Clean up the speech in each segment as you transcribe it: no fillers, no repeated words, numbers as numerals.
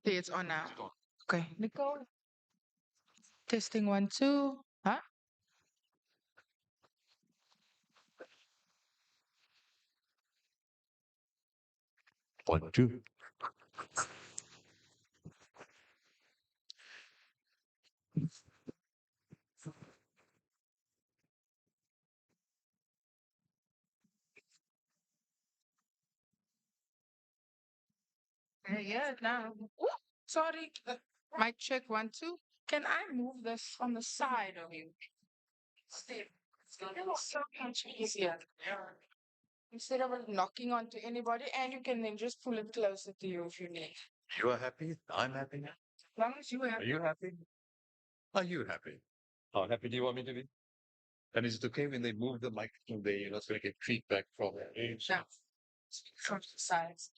See, it's on now. Okay, Nicole. Testing one, two. Huh? 1, 2. Yeah, now. Ooh, sorry. Mic check one, two. Can I move this on the side of you? Steve, it's gonna be so much easier. Instead of it knocking onto anybody, and you can then just pull it closer to you if you need. You are happy. I'm happy. As long as you have. Are you happy? Are you happy? How happy do you want me to be? And is it okay when they move the microphone? They, so they get feedback from their age. No, from the sides.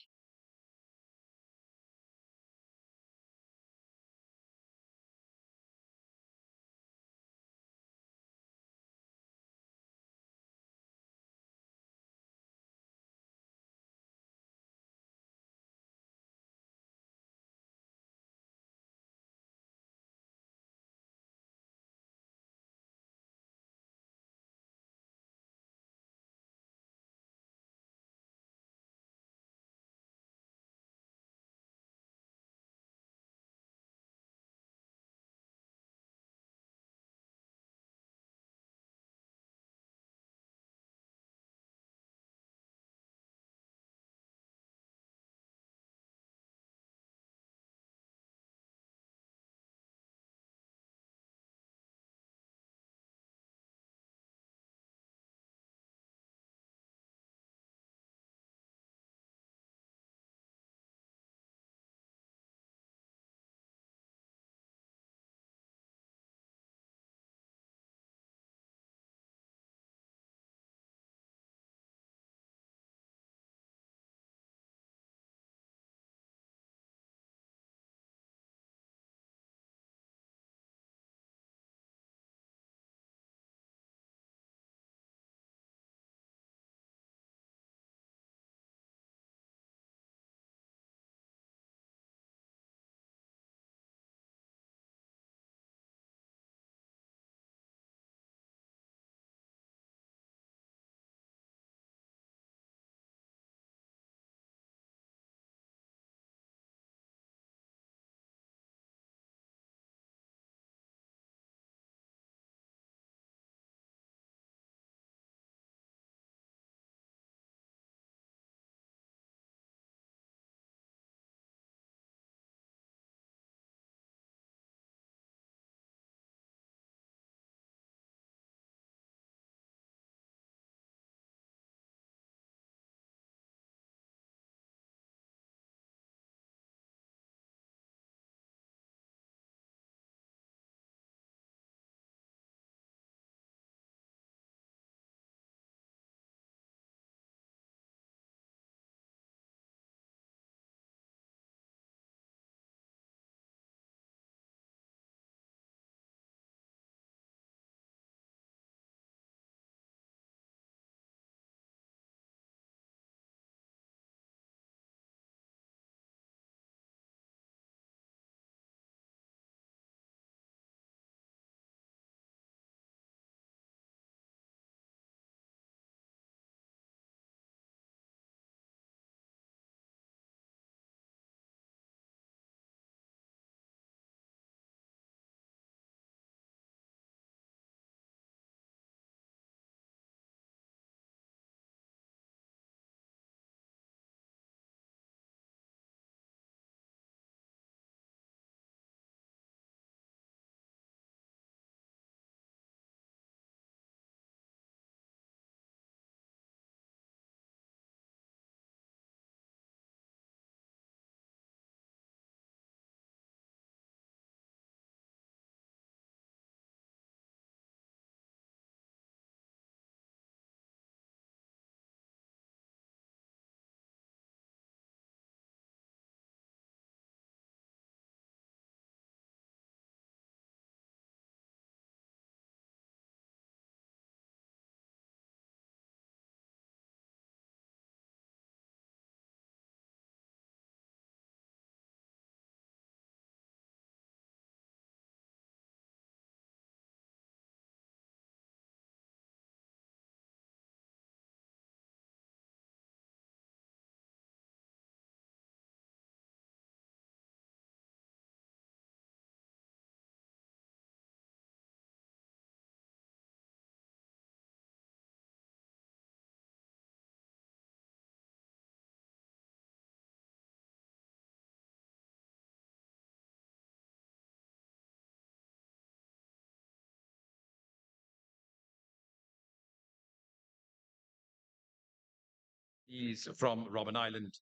He's from Robben Island.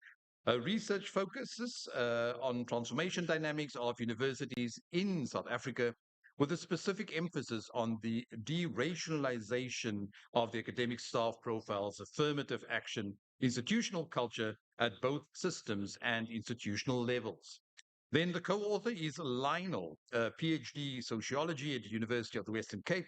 Research focuses on transformation dynamics of universities in South Africa, with a specific emphasis on the deracialization of the academic staff profiles, affirmative action, institutional culture at both systems and institutional levels. Then the co-author is Lionel, a PhD sociology at the University of the Western Cape,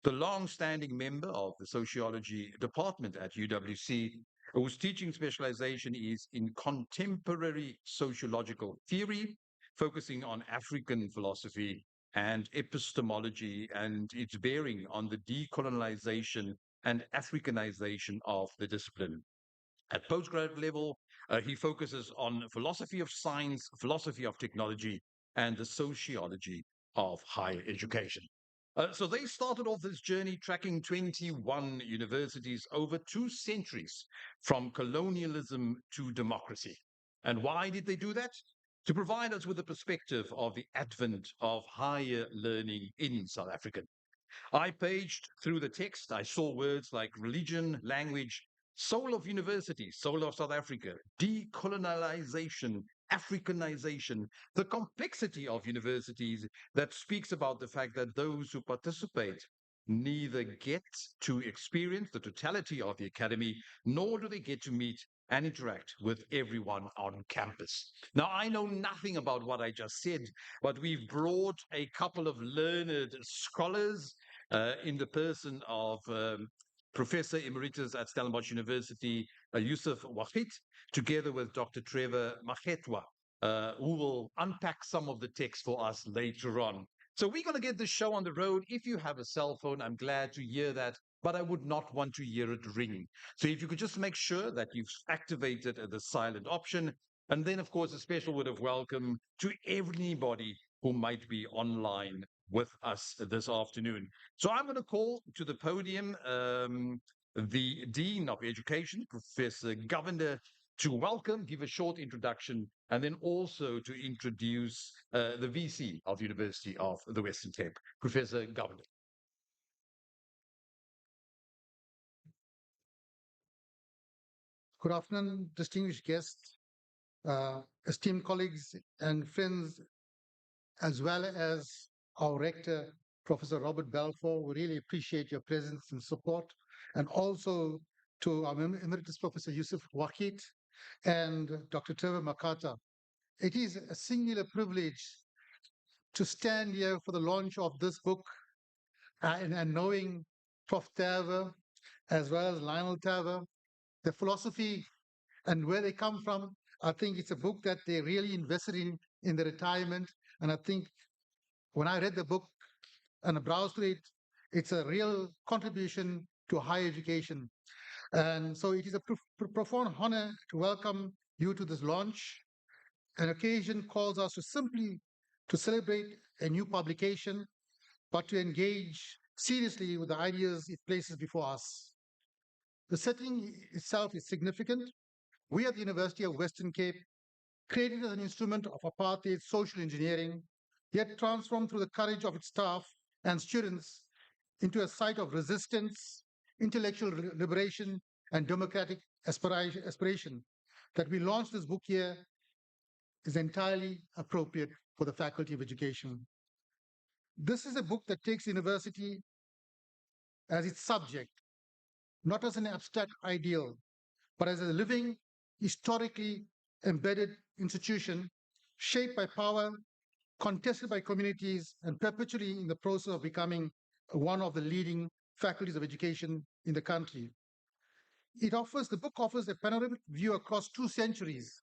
the long-standing member of the sociology department at UWC, whose teaching specialization is in contemporary sociological theory, focusing on African philosophy and epistemology and its bearing on the decolonization and Africanization of the discipline. At postgraduate level, he focuses on philosophy of science, philosophy of technology, and the sociology of higher education. So they started off this journey tracking 21 universities over 2 centuries, from colonialism to democracy. And why did they do that? To provide us with a perspective of the advent of higher learning in South Africa. I paged through the text. I saw words like religion, language, soul of university, soul of South Africa, decolonization, Africanization, the complexity of universities that speaks about the fact that those who participate neither get to experience the totality of the academy, nor do they get to meet and interact with everyone on campus. Now, I know nothing about what I just said, but we've brought a couple of learned scholars in the person of Professor Emeritus at Stellenbosch University, Yusuf Wahid, together with Dr. Trevor Machetwa, who will unpack some of the text for us later on. So we're going to get this show on the road. If you have a cell phone, I'm glad to hear that, but I would not want to hear it ring. So if you could just make sure that you've activated the silent option, and then, of course, a special word of welcome to anybody who might be online with us this afternoon. So I'm going to call to the podium the Dean of Education, Professor Govender, to welcome, give a short introduction, and then also to introduce the VC of the University of the Western Cape, Professor Govender. Good afternoon, distinguished guests, esteemed colleagues and friends, as well as our rector, Professor Robert Balfour. We really appreciate your presence and support. And also to our Emeritus Professor Yusuf Wahid and Dr. Trevor Makata. It is a singular privilege to stand here for the launch of this book and knowing Prof. Taver as well as Lionel Taver, the philosophy and where they come from. I think it's a book that they really invested in the retirement. And I think when I read the book and I browsed through it, it's a real contribution to higher education. And so it is a profound honor to welcome you to this launch. An occasion calls us to simply to celebrate a new publication, but to engage seriously with the ideas it places before us. The setting itself is significant. We at the University of Western Cape, created as an instrument of apartheid social engineering, yet transformed through the courage of its staff and students into a site of resistance, intellectual liberation, and democratic aspiration. That we launched this book here is entirely appropriate for the Faculty of Education. This is a book that takes university as its subject, not as an abstract ideal, but as a living, historically embedded institution shaped by power, contested by communities, and perpetually in the process of becoming one of the leading faculties of education in the country. The book offers a panoramic view across 2 centuries,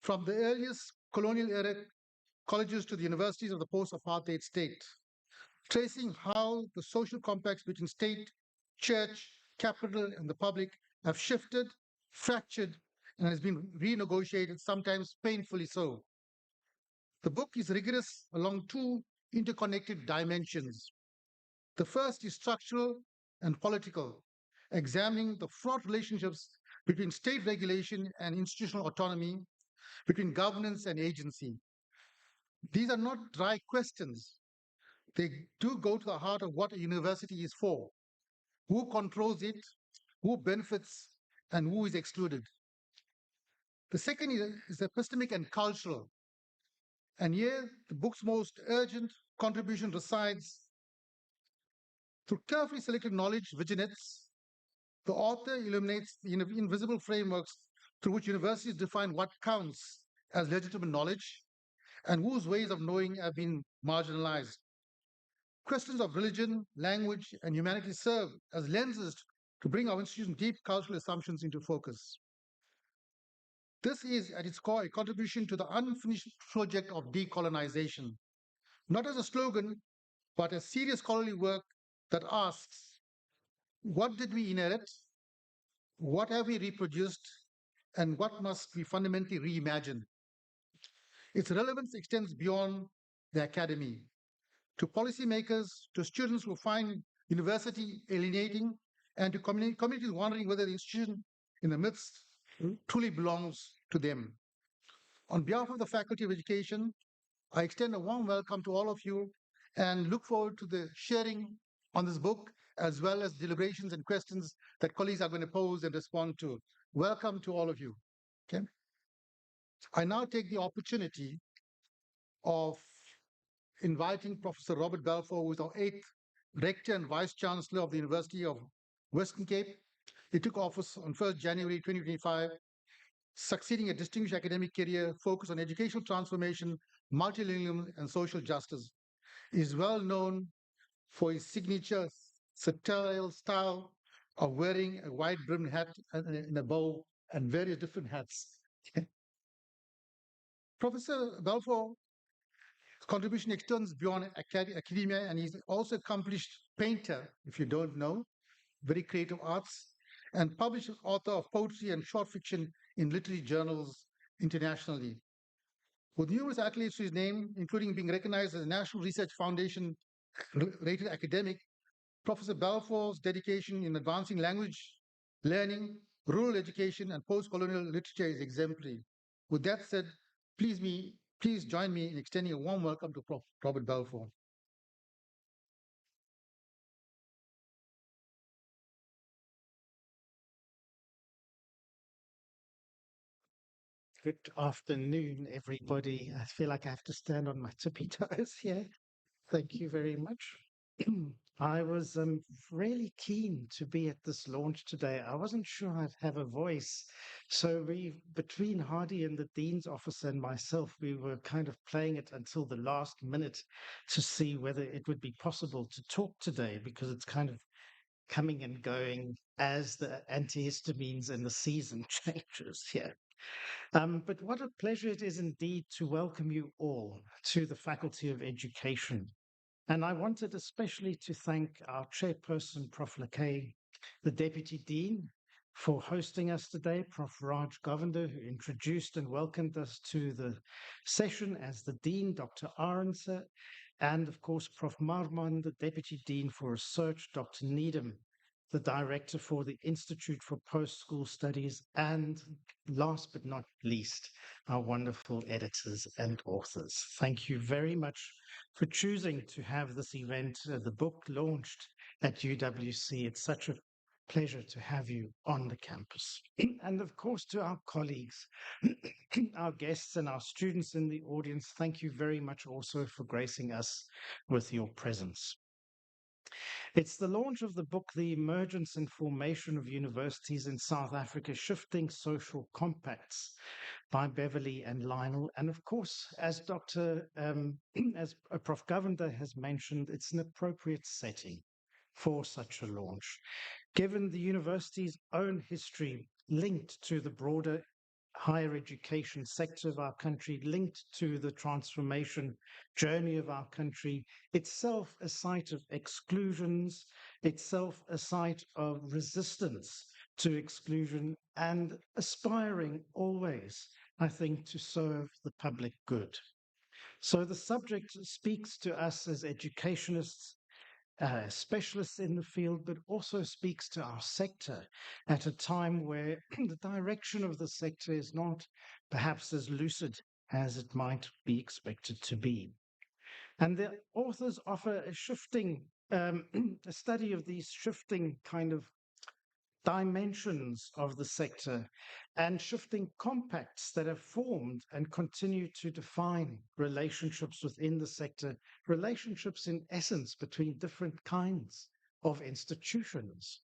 from the earliest colonial era colleges to the universities of the post-apartheid state, tracing how the social compacts between state, church, capital, and the public have shifted, fractured, and has been renegotiated, sometimes painfully so. The book is rigorous along 2 interconnected dimensions. The first is structural and political, examining the fraught relationships between state regulation and institutional autonomy, between governance and agency. These are not dry questions. They do go to the heart of what a university is for, who controls it, who benefits, and who is excluded. The second is epistemic and cultural. And here, the book's most urgent contribution resides through carefully selected knowledge vignettes. The author illuminates the invisible frameworks through which universities define what counts as legitimate knowledge and whose ways of knowing have been marginalized. Questions of religion, language, and humanity serve as lenses to bring our institution's deep cultural assumptions into focus. This is, at its core, a contribution to the unfinished project of decolonization, not as a slogan, but a serious scholarly work that asks, what did we inherit? What have we reproduced? And what must we fundamentally reimagine? Its relevance extends beyond the academy to policymakers, to students who find university alienating, and to communities wondering whether the institution in the midst truly belongs to them. On behalf of the Faculty of Education, I extend a warm welcome to all of you and look forward to the sharing on this book, as well as deliberations and questions that colleagues are going to pose and respond to. Welcome to all of you. Okay. I now take the opportunity of inviting Professor Robert Balfour, who is our eighth Rector and Vice Chancellor of the University of Western Cape. He took office on 1st January 2025, succeeding a distinguished academic career focused on educational transformation, multilingualism, and social justice. He is well known for his signature satirical style of wearing a wide brimmed hat and a bow and various different hats. Professor Balfour's contribution extends beyond academia, and he's also accomplished painter, if you don't know, very creative arts, and published author of poetry and short fiction in literary journals internationally. With numerous accolades to his name, including being recognized as a National Research Foundation rated academic, Professor Balfour's dedication in advancing language learning, rural education, and post-colonial literature is exemplary. With that said, please join me in extending a warm welcome to Prof. Robert Balfour. Good afternoon, everybody. I feel like I have to stand on my tippy toes here. Thank you very much. I was really keen to be at this launch today. I wasn't sure I'd have a voice. So between Hardy and the Dean's office and myself, we were kind of playing it until the last minute to see whether it would be possible to talk today, because it's kind of coming and going as the antihistamines and the season changes here. But what a pleasure it is indeed to welcome you all to the Faculty of Education. And I wanted especially to thank our chairperson, Prof. Lakay, the Deputy Dean, for hosting us today, Prof. Raj Govender, who introduced and welcomed us to the session as the Dean, Dr. Aronsa, and of course, Prof. Marman, the Deputy Dean for Research, Dr. Needham, the Director for the Institute for Post-School Studies, and last but not least, our wonderful editors and authors. Thank you very much for choosing to have this event, the book launched at UWC. It's such a pleasure to have you on the campus. And of course, to our colleagues, our guests and our students in the audience, thank you very much also for gracing us with your presence. It's the launch of the book, The Emergence and Formation of Universities in South Africa, Shifting Social Compacts by Beverly and Lionel. And of course, as as Prof. Govender has mentioned, it's an appropriate setting for such a launch, given the university's own history linked to the broader higher education sector of our country, linked to the transformation journey of our country, itself a site of exclusions, itself a site of resistance to exclusion, and aspiring always, I think, to serve the public good. So the subject speaks to us as educationists, specialists in the field, but also speaks to our sector at a time where the direction of the sector is not perhaps as lucid as it might be expected to be. And the authors offer a shifting, a study of these shifting kind of dimensions of the sector, and shifting compacts that have formed and continue to define relationships within the sector, relationships in essence between different kinds of institutions.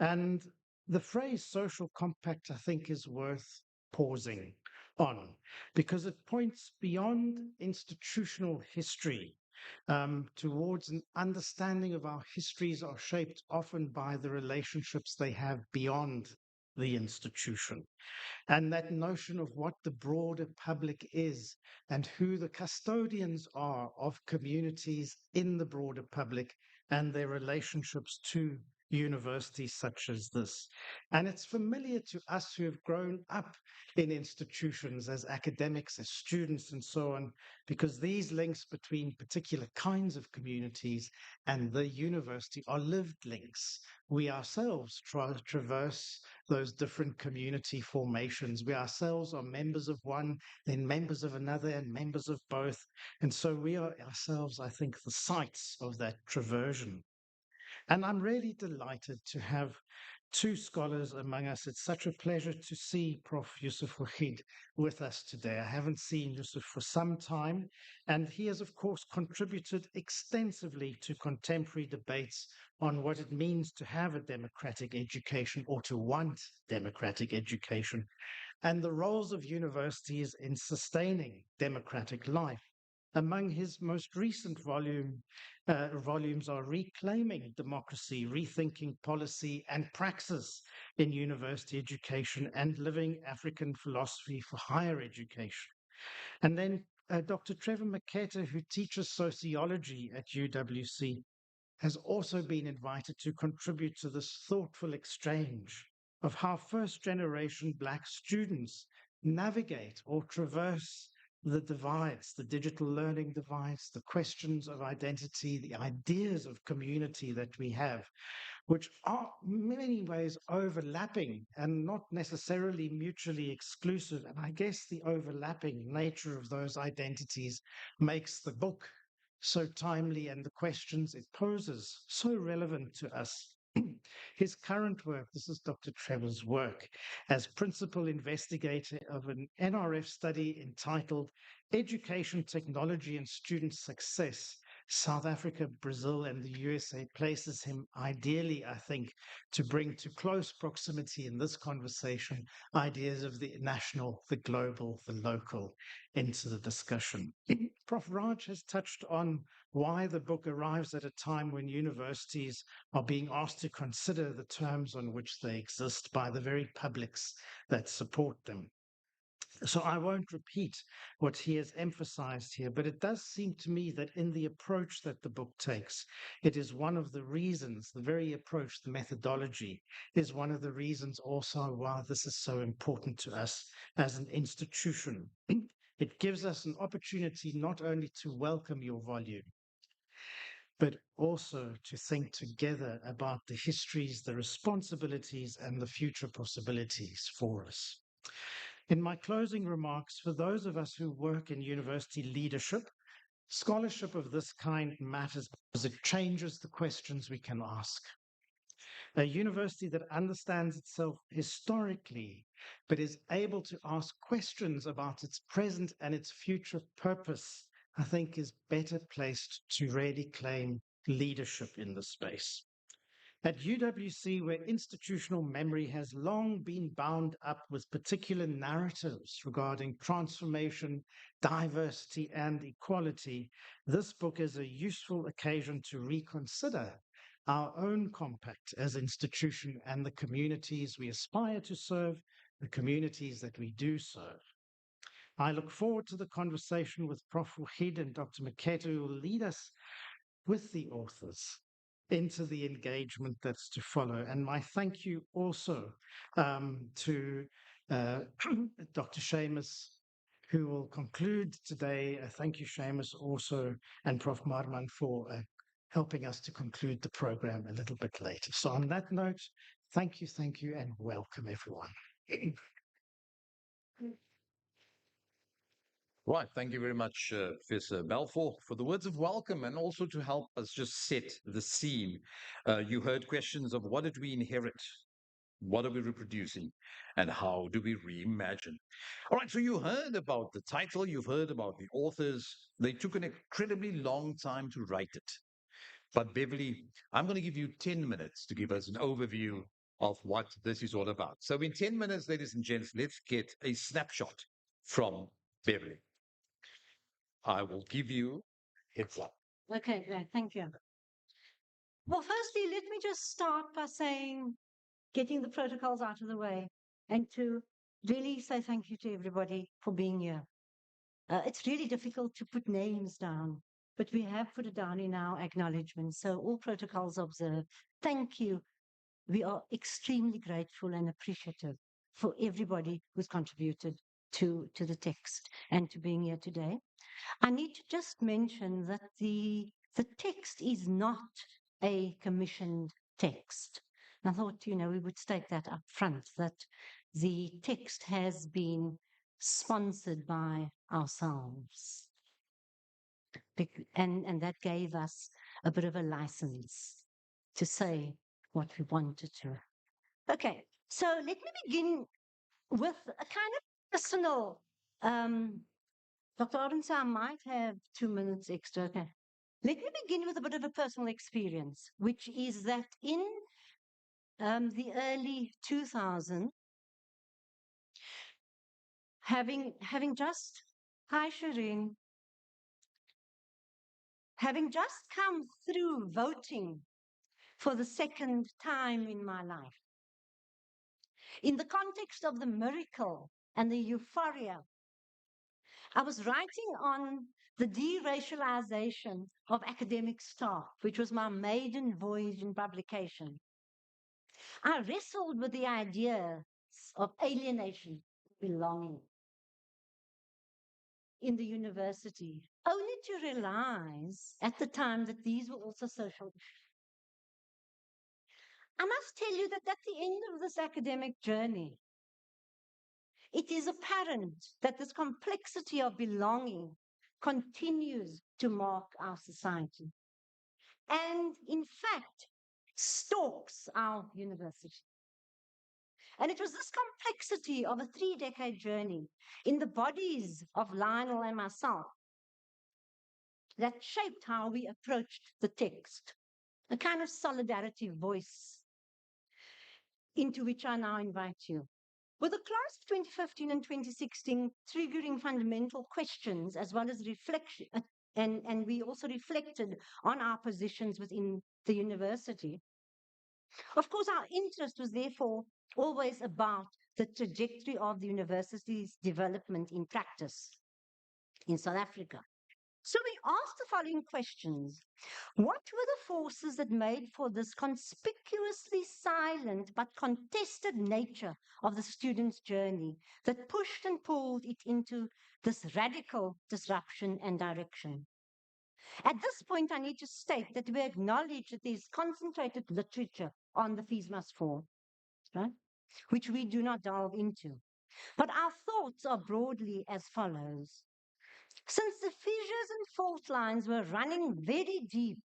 And the phrase social compact, I think, is worth pausing on because it points beyond institutional history towards an understanding of our histories are shaped often by the relationships they have beyond the institution. And that notion of what the broader public is and who the custodians are of communities in the broader public and their relationships to universities such as this. And it's familiar to us who have grown up in institutions as academics, as students, and so on, because these links between particular kinds of communities and the university are lived links. We ourselves traverse those different community formations. We ourselves are members of one, then members of another, and members of both. And so we are ourselves, I think, the sites of that traversion. And I'm really delighted to have two scholars among us. It's such a pleasure to see Prof. Yusuf Wahid with us today. I haven't seen Yusuf for some time, and he has, of course, contributed extensively to contemporary debates on what it means to have a democratic education or to want democratic education, and the roles of universities in sustaining democratic life. Among his most recent volumes are Reclaiming Democracy, Rethinking Policy and Praxis in University Education and Living African Philosophy for Higher Education. And then Dr. Trevor Maketa, who teaches sociology at UWC, has also been invited to contribute to this thoughtful exchange of how first generation Black students navigate or traverse the divides, the digital learning divides, the questions of identity, the ideas of community that we have, which are in many ways overlapping and not necessarily mutually exclusive. And I guess the overlapping nature of those identities makes the book so timely and the questions it poses so relevant to us. His current work, this is Dr. Trevor's work, as principal investigator of an NRF study entitled Education, Technology and Student Success, South Africa, Brazil, and the USA, places him ideally, I think, to bring to close proximity in this conversation ideas of the national, the global, the local into the discussion. Prof. Raj has touched on why the book arrives at a time when universities are being asked to consider the terms on which they exist by the very publics that support them. So I won't repeat what he has emphasized here, but it does seem to me that in the approach that the book takes, it is one of the reasons, the very approach, the methodology, is one of the reasons also why this is so important to us as an institution. It gives us an opportunity not only to welcome your volume, but also to think together about the histories, the responsibilities, and the future possibilities for us. In my closing remarks, for those of us who work in university leadership, scholarship of this kind matters because it changes the questions we can ask. A university that understands itself historically, but is able to ask questions about its present and its future purpose, I think is better placed to really claim leadership in the space. At UWC, where institutional memory has long been bound up with particular narratives regarding transformation, diversity, and equality, this book is a useful occasion to reconsider our own compact as institution and the communities we aspire to serve, the communities that we do serve. I look forward to the conversation with Prof. Wahid and Dr. Maketa, who will lead us with the authors into the engagement that's to follow. And my thank you also to Dr. Seamus, who will conclude today. Thank you, Seamus, also, and Prof. Marman for helping us to conclude the program a little bit later. So on that note, thank you, and welcome, everyone. Right. Thank you very much, Professor Balfour, for the words of welcome and also to help us just set the scene. You heard questions of what did we inherit What are we reproducing? And how do we reimagine? All right, so you heard about the title, you've heard about the authors. They took an incredibly long time to write it. But Beverly, I'm going to give you 10 minutes to give us an overview of what this is all about. So, in 10 minutes, ladies and gents, let's get a snapshot from Beverly. I will give you heads up. Okay, great. Thank you. Well, firstly, let me just start by saying, getting the protocols out of the way and to really say thank you to everybody for being here. It's really difficult to put names down, but we have put it down in our acknowledgement. So all protocols observed. Thank you. We are extremely grateful and appreciative for everybody who's contributed to the text and to being here today. I need to just mention that the text is not a commissioned text. And I thought, we would state that up front, that the text has been sponsored by ourselves. And that gave us a bit of a license to say what we wanted to. Okay, so let me begin with a kind of personal. Dr. Orense, I might have 2 minutes extra. Okay. Let me begin with a bit of a personal experience, which is that in the early 2000s, having just, hi Shireen, having just come through voting for the second time in my life, in the context of the miracle and the euphoria, I was writing on the deracialization of academic staff, which was my maiden voyage in publication. I wrestled with the idea of alienation, belonging in the university, only to realize at the time that these were also social issues. I must tell you that at the end of this academic journey, it is apparent that this complexity of belonging continues to mark our society and, in fact, stalks our university. And it was this complexity of a 3-decade journey in the bodies of Lionel and myself that shaped how we approached the text, a kind of solidarity voice into which I now invite you. With the class of 2015 and 2016 triggering fundamental questions as well as reflection, and we also reflected on our positions within the university. Of course, our interest was therefore always about the trajectory of the university's development in practice in South Africa. So we asked the following questions. What were the forces that made for this conspicuously silent but contested nature of the student's journey that pushed and pulled it into this radical disruption and direction? At this point, I need to state that we acknowledge that there's concentrated literature on the fees must fall, right? Which we do not delve into. But our thoughts are broadly as follows. Since the fissures and fault lines were running very deep,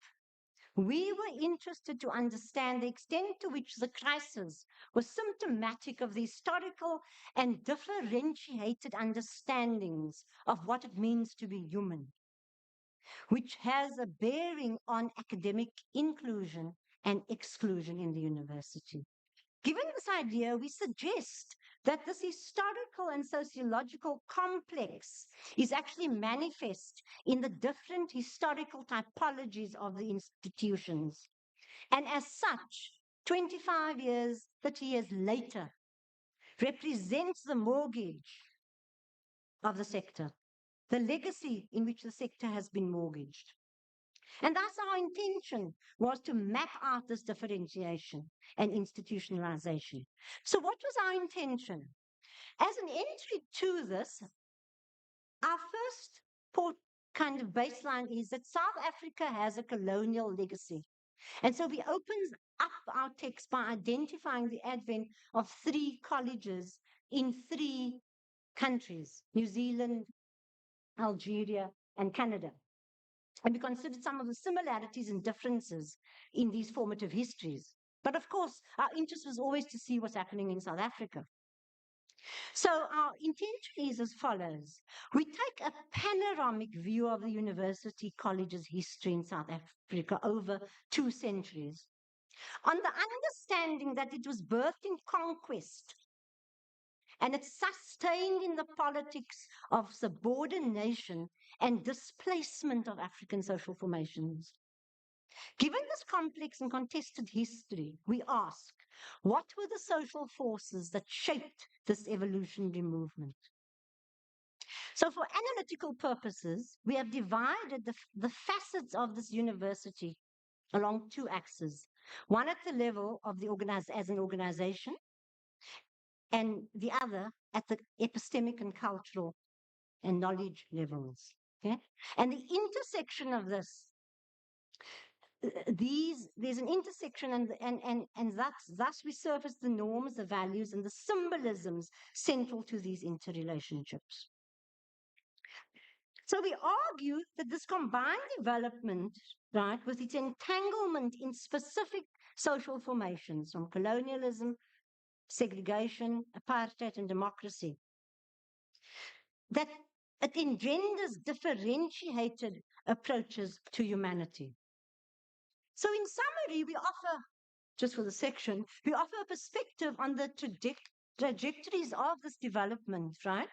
we were interested to understand the extent to which the crisis was symptomatic of the historical and differentiated understandings of what it means to be human, which has a bearing on academic inclusion and exclusion in the university. Given this idea, we suggest that this historical and sociological complex is actually manifest in the different historical typologies of the institutions. And as such, 25 years, 30 years later, represents the mortgage of the sector, the legacy in which the sector has been mortgaged. And thus our intention was to map out this differentiation and institutionalization. So what was our intention? As an entry to this, our first kind of baseline is that South Africa has a colonial legacy. And so we open up our text by identifying the advent of 3 colleges in 3 countries, New Zealand, Algeria, and Canada. And we considered some of the similarities and differences in these formative histories. But of course, our interest was always to see what's happening in South Africa. So our intention is as follows. We take a panoramic view of the university college's history in South Africa over 2 centuries, on the understanding that it was birthed in conquest and it's sustained in the politics of subordination and displacement of African social formations. Given this complex and contested history, we ask, what were the social forces that shaped this evolutionary movement? So, for analytical purposes, we have divided the facets of this university along 2 axes. One at the level of the as an organization, and the other at the epistemic and cultural and knowledge levels. Okay? And the intersection of there's an intersection, and thus we surface the norms, the values, and the symbolisms central to these interrelationships. So we argue that this combined development, right, with its entanglement in specific social formations from colonialism, segregation, apartheid, and democracy, that it engenders differentiated approaches to humanity. So, in summary, we offer, just for the section, we offer a perspective on the trajectories of this development, right?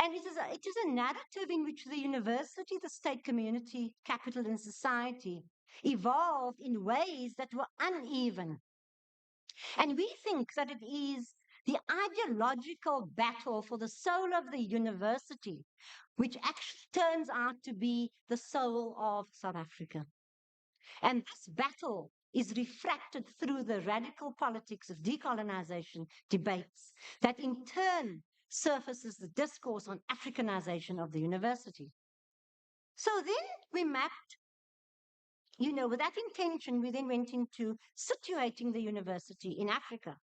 And it is a narrative in which the university, the state community, capital, and society evolved in ways that were uneven. And we think that it is the ideological battle for the soul of the university, which actually turns out to be the soul of South Africa. And this battle is refracted through the radical politics of decolonization debates that in turn surfaces the discourse on Africanization of the university. So then we mapped, with that intention, we then went into situating the university in Africa.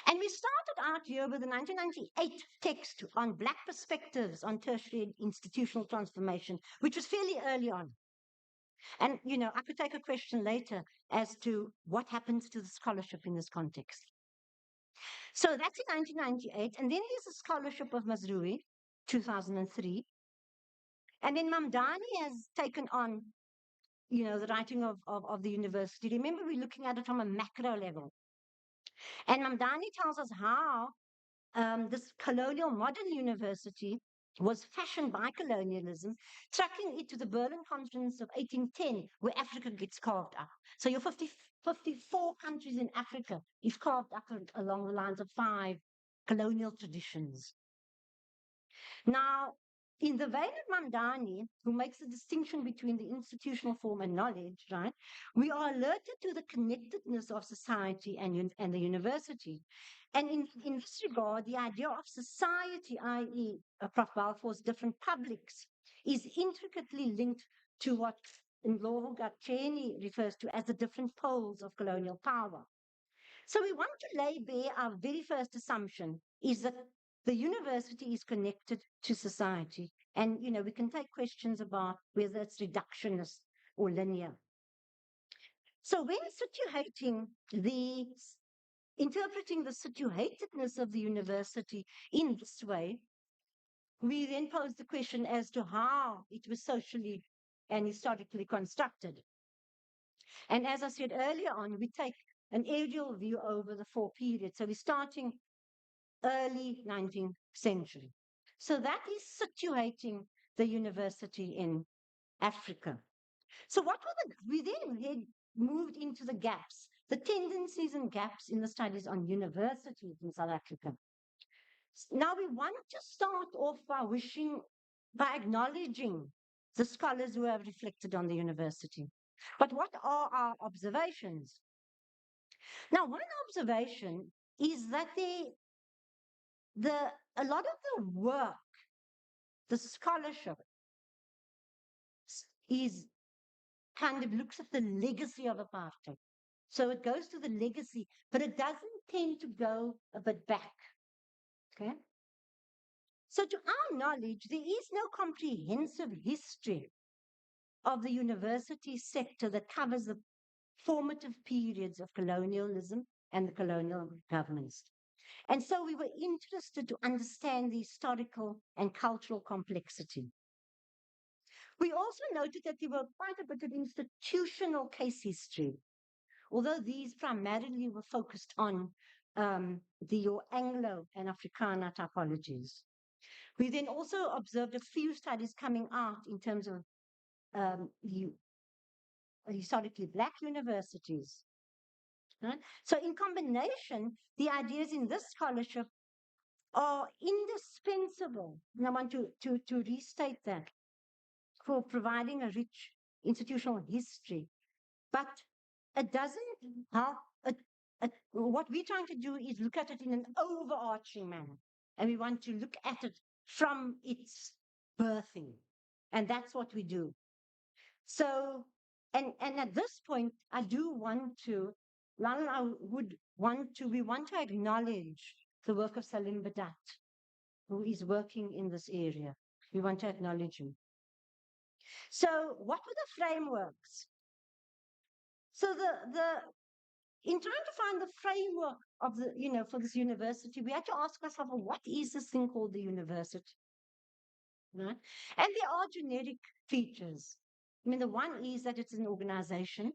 And we started out here with the 1998 text on Black perspectives on tertiary institutional transformation, which was fairly early on. And, I could take a question later as to what happens to the scholarship in this context. So that's in 1998. And then there's a scholarship of Mazrui, 2003. And then Mamdani has taken on, the writing of the university. Remember, we're looking at it from a macro level. And Mamdani tells us how this colonial modern university was fashioned by colonialism, tracking it to the Berlin Conference of 1810, where Africa gets carved up. So your 54 countries in Africa is carved up along the lines of 5 colonial traditions. Now, in the vein of Mamdani, who makes a distinction between the institutional form and knowledge, right, we are alerted to the connectedness of society and the university. And in this regard, the idea of society, i.e., Prof. Balfour's different publics, is intricately linked to what Ndlovu Gatsheni refers to as the different poles of colonial power. So we want to lay bare our very first assumption is that the university is connected to society. And, we can take questions about whether it's reductionist or linear. So when interpreting the situatedness of the university in this way, we then pose the question as to how it was socially and historically constructed. And as I said earlier on, we take an aerial view over the 4 periods. So we're starting early 19th century. So that is situating the university in Africa. So we then moved into the gaps, the tendencies and gaps in the studies on universities in South Africa. Now we want to start off by acknowledging the scholars who have reflected on the university. But what are our observations? Now, one observation is that a lot of the work, the scholarship, is kind of looks at the legacy of apartheid. So it goes to the legacy, but it doesn't tend to go a bit back. Okay. So to our knowledge, there is no comprehensive history of the university sector that covers the formative periods of colonialism and the colonial governments. And so we were interested to understand the historical and cultural complexity. We also noted that there were quite a bit of institutional case history, although these primarily were focused on your Anglo and Africana typologies. We then also observed a few studies coming out in terms of historically Black universities. Right? So, in combination, the ideas in this scholarship are indispensable. And I want to restate that for providing a rich institutional history. But it doesn't help. What we're trying to do is look at it in an overarching manner. And we want to look at it from its birthing. And that's what we do. So, and at this point, I do want to, we want to acknowledge the work of Salim Badat, who is working in this area. We want to acknowledge him. So, what were the frameworks? So, in trying to find the framework of for this university, we had to ask ourselves, well, what is this thing called the university? Right? And there are generic features. I mean, the one is that it's an organization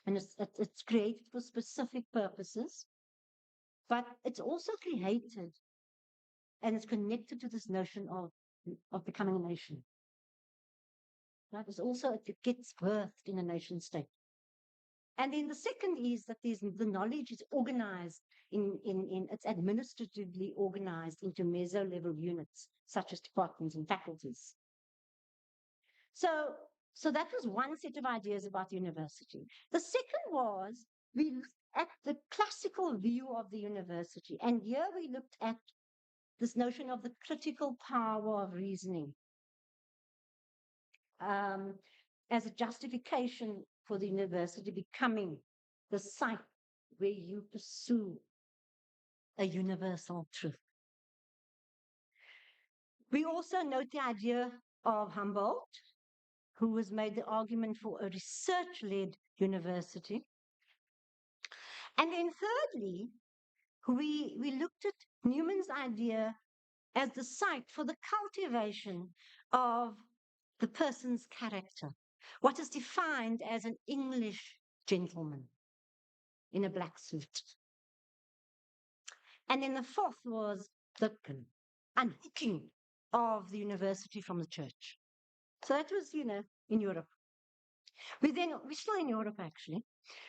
and it's created for specific purposes, but it's also created and it's connected to this notion of becoming a nation. Right? It's also, it gets birthed in a nation state. And then the second is that the knowledge is organized it's administratively organized into meso-level units, such as departments and faculties. So that was one set of ideas about the university. The second was we looked at the classical view of the university. And here we looked at this notion of the critical power of reasoning as a justification for the university becoming the site where you pursue a universal truth. We also note the idea of Humboldt, who has made the argument for a research-led university. And then thirdly, we looked at Newman's idea as the site for the cultivation of the person's character, what is defined as an English gentleman in a black suit. And then the fourth was the unhooking of the university from the church. So that was, in Europe. We're still in Europe, actually.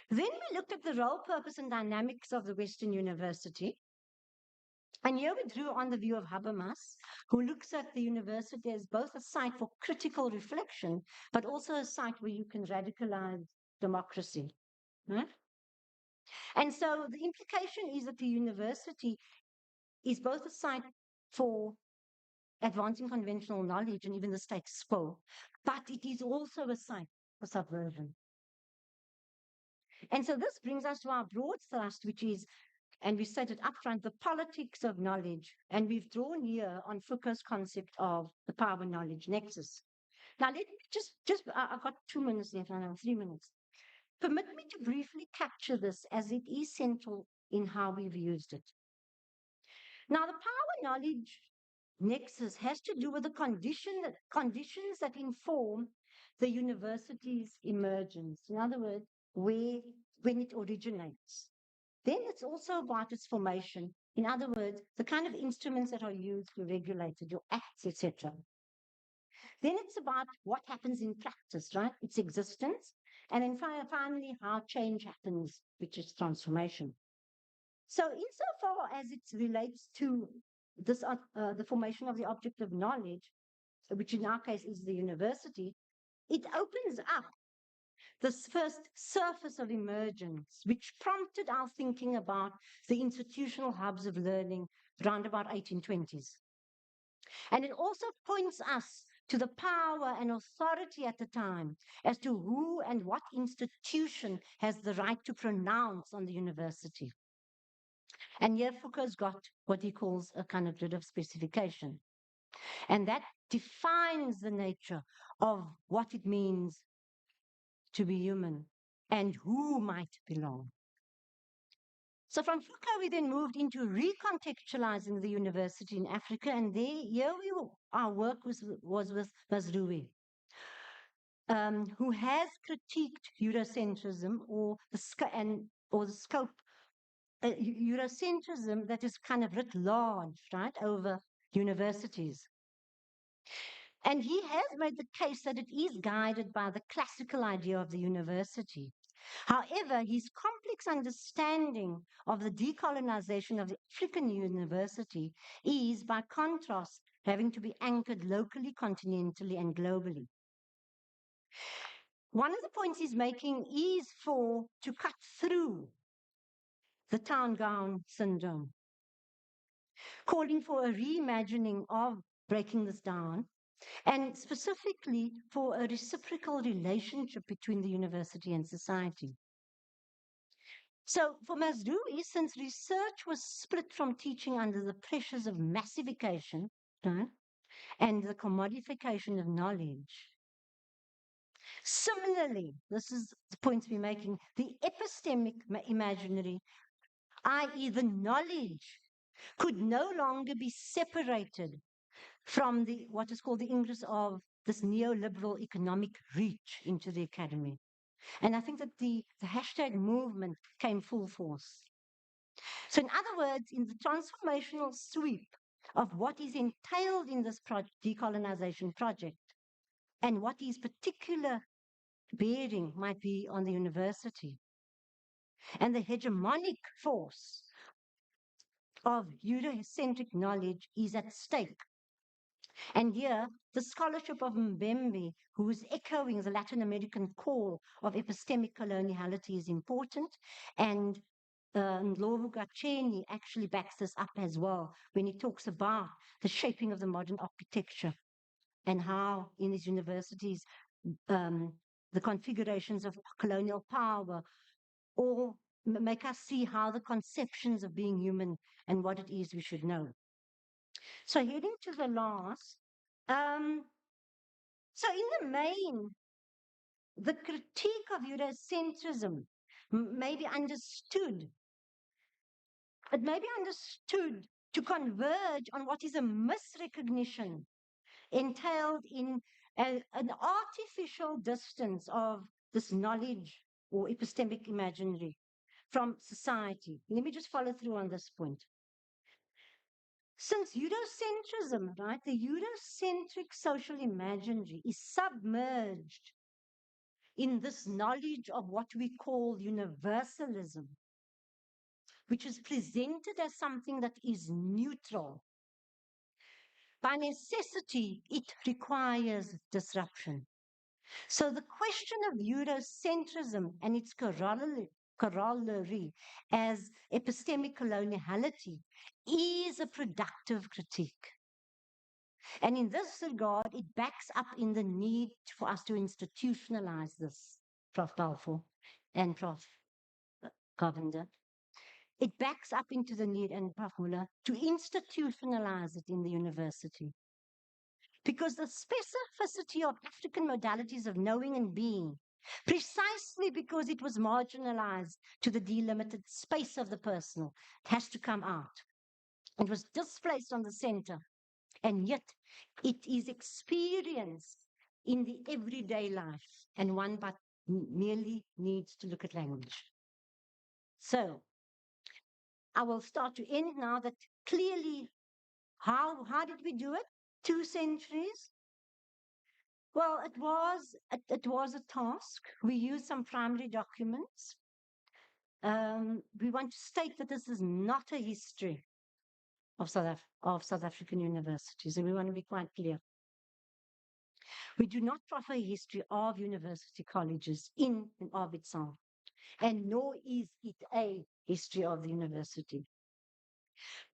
Then we looked at the role, purpose, and dynamics of the Western University. And here we drew on the view of Habermas, who looks at the university as both a site for critical reflection, but also a site where you can radicalize democracy. Right? And so the implication is that the university is both a site for advancing conventional knowledge and even the status quo, but it is also a site for subversion. And so this brings us to our broad thrust, which is, and we said it upfront, the politics of knowledge. And we've drawn here on Foucault's concept of the power knowledge nexus. Now, let me I've got 2 minutes left, I know, 3 minutes. Permit me to briefly capture this as it is central in how we've used it. Now, the power knowledge nexus has to do with the conditions that inform the university's emergence. In other words, when it originates. Then it's also about its formation. In other words, the kind of instruments that are used to regulate it, your acts, etc. Then it's about what happens in practice, right? Its existence. And then finally, how change happens, which is transformation. So insofar as it relates to this, the formation of the object of knowledge, which in our case is the university, it opens up this first surface of emergence, which prompted our thinking about the institutional hubs of learning around about 1820s. And it also points us to the power and authority at the time as to who and what institution has the right to pronounce on the university. And here Foucault's got what he calls a kind of grid of specification. And that defines the nature of what it means to be human. and who might belong. So from Foucault, we then moved into recontextualizing the university in Africa, and our work was with Mazrui, who has critiqued Eurocentrism or the scope Eurocentrism that is kind of writ large, right, over universities. And he has made the case that it is guided by the classical idea of the university. However, his complex understanding of the decolonization of the African university is, by contrast, having to be anchored locally, continentally, and globally. One of the points he's making is to cut through the town gown syndrome, calling for a reimagining of breaking this down, and specifically for a reciprocal relationship between the university and society. So for Mazrui, since research was split from teaching under the pressures of massification, right, and the commodification of knowledge, similarly, this is the points we're making, the epistemic imaginary, i.e. the knowledge, could no longer be separated from what is called the ingress of this neoliberal economic reach into the academy. And I think that the hashtag movement came full force. So in other words, in the transformational sweep of what is entailed in this decolonization project and what his particular bearing might be on the university, and the hegemonic force of Eurocentric knowledge is at stake. And here, the scholarship of Mbembe, who is echoing the Latin American call of epistemic coloniality, is important. And Ndlovu Gacheni actually backs this up as well when he talks about the shaping of the modern architecture and how in these universities the configurations of colonial power or make us see how the conceptions of being human and what it is we should know. So heading to the last, so in the main, the critique of Eurocentrism may be understood. It may be understood to converge on what is a misrecognition entailed in an artificial distance of this knowledge or epistemic imaginary from society. Let me just follow through on this point. Since Eurocentrism, right, the Eurocentric social imaginary is submerged in this knowledge of what we call universalism, which is presented as something that is neutral. By necessity, it requires disruption. So the question of Eurocentrism and its corollary as epistemic coloniality is a productive critique. And in this regard, it backs up in the need for us to institutionalize this, Prof. Balfour and Prof. Govender. It backs up into the need, and Prof. Muller, to institutionalize it in the university. Because the specificity of African modalities of knowing and being, precisely because it was marginalized to the delimited space of the personal, it has to come out. It was displaced on the center, and yet it is experienced in the everyday life, and one but merely needs to look at language. So I will start to end now that clearly how did we do it? 2 centuries? Well, it was a task. We used some primary documents. We want to state that this is not a history of South African universities, and we want to be quite clear. We do not proffer a history of university colleges in and of itself, and nor is it a history of the university.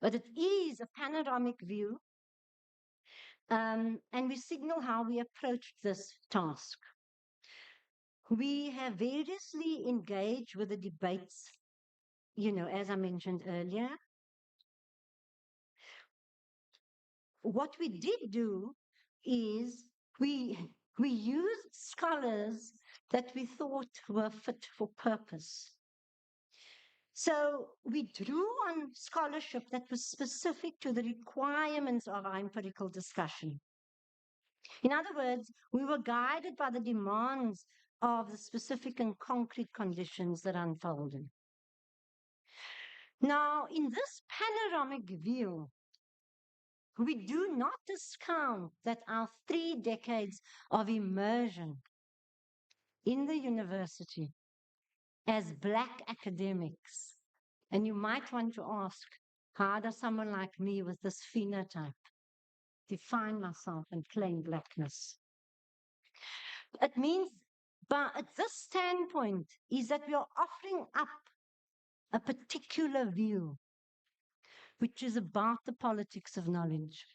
But it is a panoramic view, and we signal how we approached this task. We have variously engaged with the debates, as I mentioned earlier. What we did do is we used scholars that we thought were fit for purpose. So we drew on scholarship that was specific to the requirements of our empirical discussion. In other words, we were guided by the demands of the specific and concrete conditions that unfolded. Now, in this panoramic view, we do not discount that our 3 decades of immersion in the university as Black academics, and you might want to ask, how does someone like me with this phenotype define myself and claim Blackness? It means, but at this standpoint, is that we are offering up a particular view, which is about the politics of knowledge.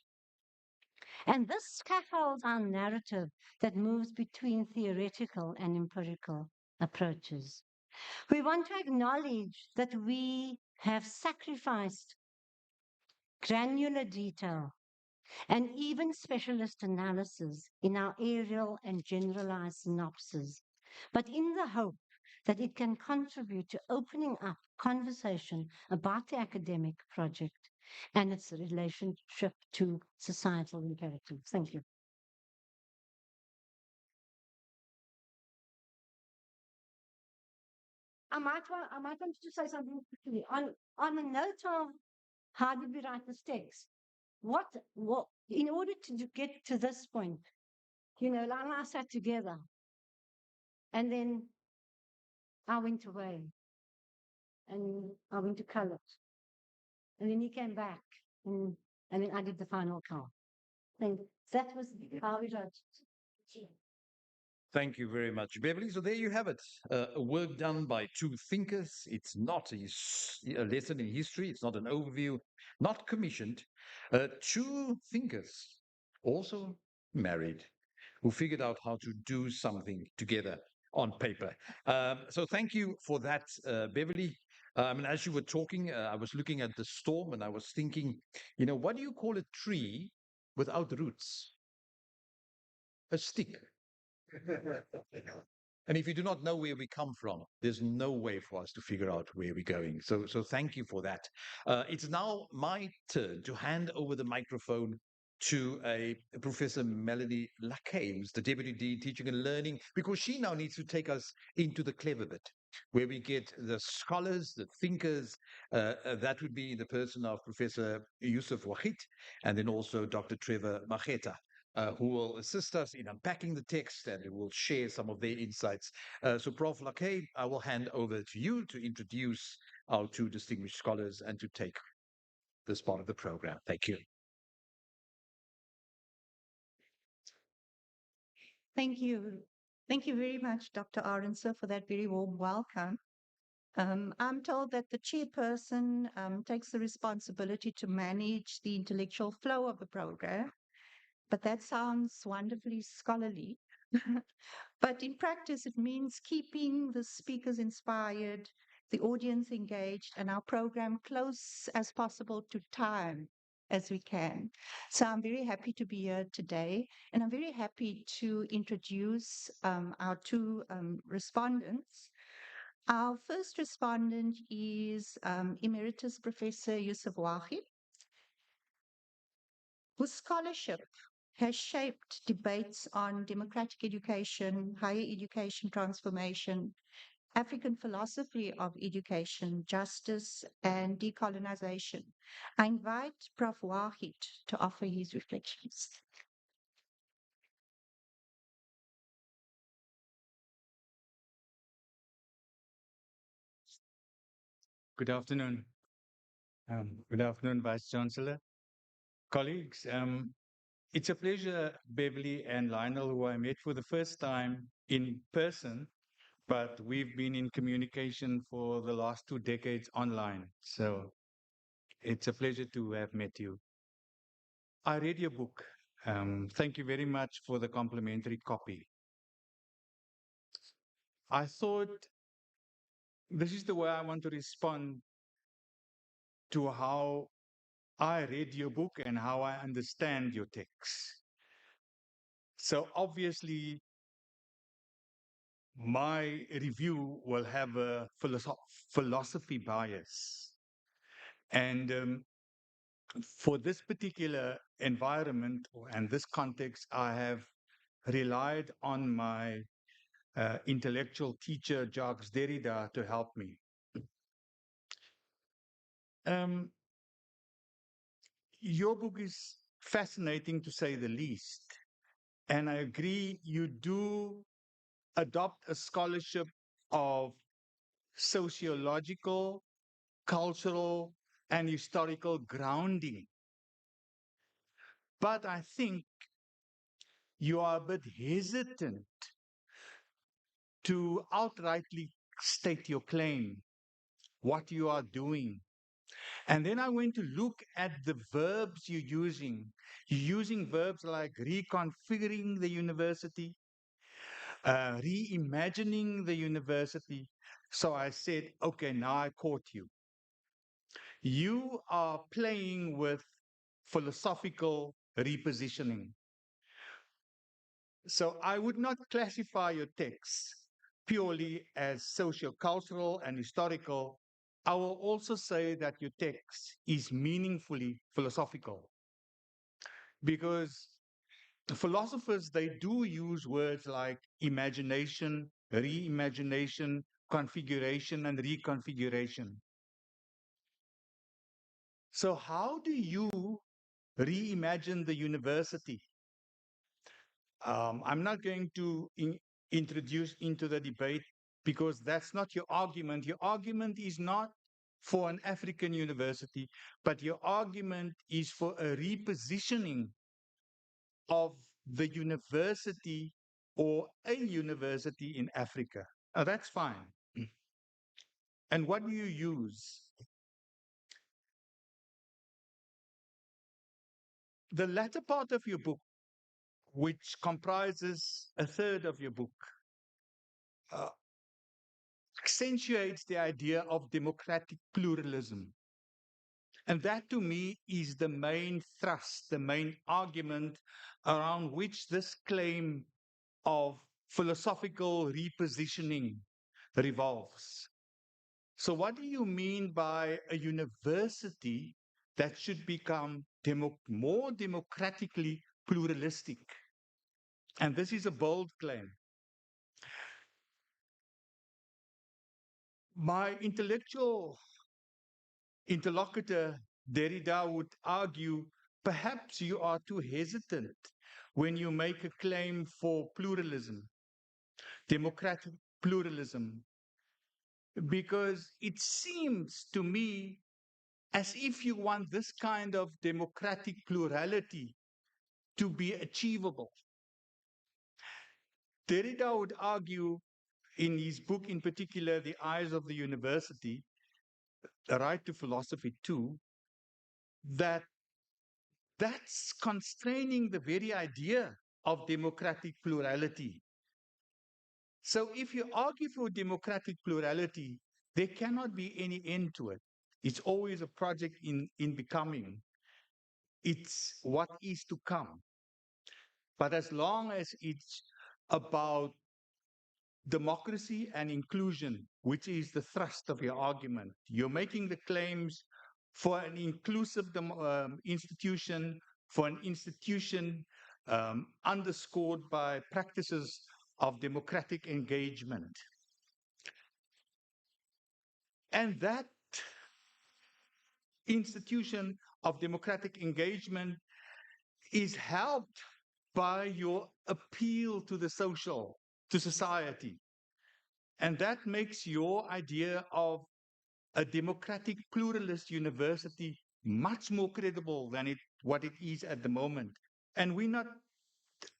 And this scaffolds our narrative that moves between theoretical and empirical approaches. We want to acknowledge that we have sacrificed granular detail and even specialist analysis in our aerial and generalized synopses, but in the hope that it can contribute to opening up conversation about the academic project and its relationship to societal imperatives. Thank you. I might want to say something quickly. On a note of how did we write this text? What, in order to get to this point, Lana and I sat together and then I went away and I went to color. And then he came back and then I did the final count. And that was how we wrote it. Thank you very much, Beverly. So there you have it. A work done by two thinkers. It's not a lesson in history. It's not an overview, not commissioned. Two thinkers, also married, who figured out how to do something together on paper. So thank you for that, Beverly. And as you were talking, I was looking at the storm and I was thinking, what do you call a tree without roots? A stick. And if you do not know where we come from, there's no way for us to figure out where we're going. So thank you for that. It's now my turn to hand over the microphone to a Professor Melanie Lackey, who's the Deputy Dean Teaching and Learning, because she now needs to take us into the clever bit, where we get the scholars, the thinkers. That would be the person of Professor Yusuf Wahid, and then also Dr. Trevor Macheta, who will assist us in unpacking the text and will share some of their insights. So, Prof. Lackey, I will hand over to you to introduce our two distinguished scholars and to take this part of the program. Thank you. Thank you. Thank you very much, Dr. Aronson, for that very warm welcome. I'm told that the chairperson takes the responsibility to manage the intellectual flow of the program, but that sounds wonderfully scholarly. But in practice, it means keeping the speakers inspired, the audience engaged, and our program close as possible to time as we can. So I'm very happy to be here today, and I'm very happy to introduce our two respondents. Our first respondent is Emeritus Professor Yusuf Wahid, whose scholarship has shaped debates on democratic education, higher education transformation, African philosophy of education, justice, and decolonization. I invite Prof. Wahid to offer his reflections. Good afternoon. Good afternoon, Vice Chancellor. Colleagues, it's a pleasure, Beverly and Lionel, who I met for the first time in person, but we've been in communication for the last 2 decades online. So it's a pleasure to have met you. I read your book. Thank you very much for the complimentary copy. I thought this is the way I want to respond to how I read your book and how I understand your text. So obviously, my review will have a philosophy bias. And for this particular environment and this context, I have relied on my intellectual teacher, Jacques Derrida, to help me. Um, your book is fascinating to say the least. And I agree, you do adopt a scholarship of sociological, cultural, and historical grounding. But I think you are a bit hesitant to outrightly state your claim, what you are doing. And then I went to look at the verbs you're using. You're using verbs like reconfiguring the university, reimagining the university. So I said, okay, now I caught you. You are playing with philosophical repositioning. So I would not classify your text purely as sociocultural and historical. I will also say that your text is meaningfully philosophical because philosophers, they do use words like imagination, reimagination, configuration, and reconfiguration. So how do you reimagine the university? I'm not going to introduce into the debate because that's not your argument. Your argument is not for an African university, but your argument is for a repositioning of the university or a university in Africa. That's fine. And what do you use? The latter part of your book, which comprises a third of your book, uh, accentuates the idea of democratic pluralism. And that to me is the main thrust, the main argument around which this claim of philosophical repositioning revolves. So, what do you mean by a university that should become more democratically pluralistic? And this is a bold claim. My intellectual interlocutor, Derrida, would argue perhaps you are too hesitant when you make a claim for pluralism, democratic pluralism, because it seems to me as if you want this kind of democratic plurality to be achievable. Derrida would argue in his book, in particular, The Eyes of the University, The Right to Philosophy too, that that's constraining the very idea of democratic plurality. So if you argue for democratic plurality, there cannot be any end to it. It's always a project in becoming. It's what is to come. But as long as it's about democracy and inclusion, which is the thrust of your argument, you're making the claims for an inclusive institution, for an institution underscored by practices of democratic engagement. And that institution of democratic engagement is helped by your appeal to the social, to society. And that makes your idea of a democratic pluralist university much more credible than what it is at the moment. And we're not,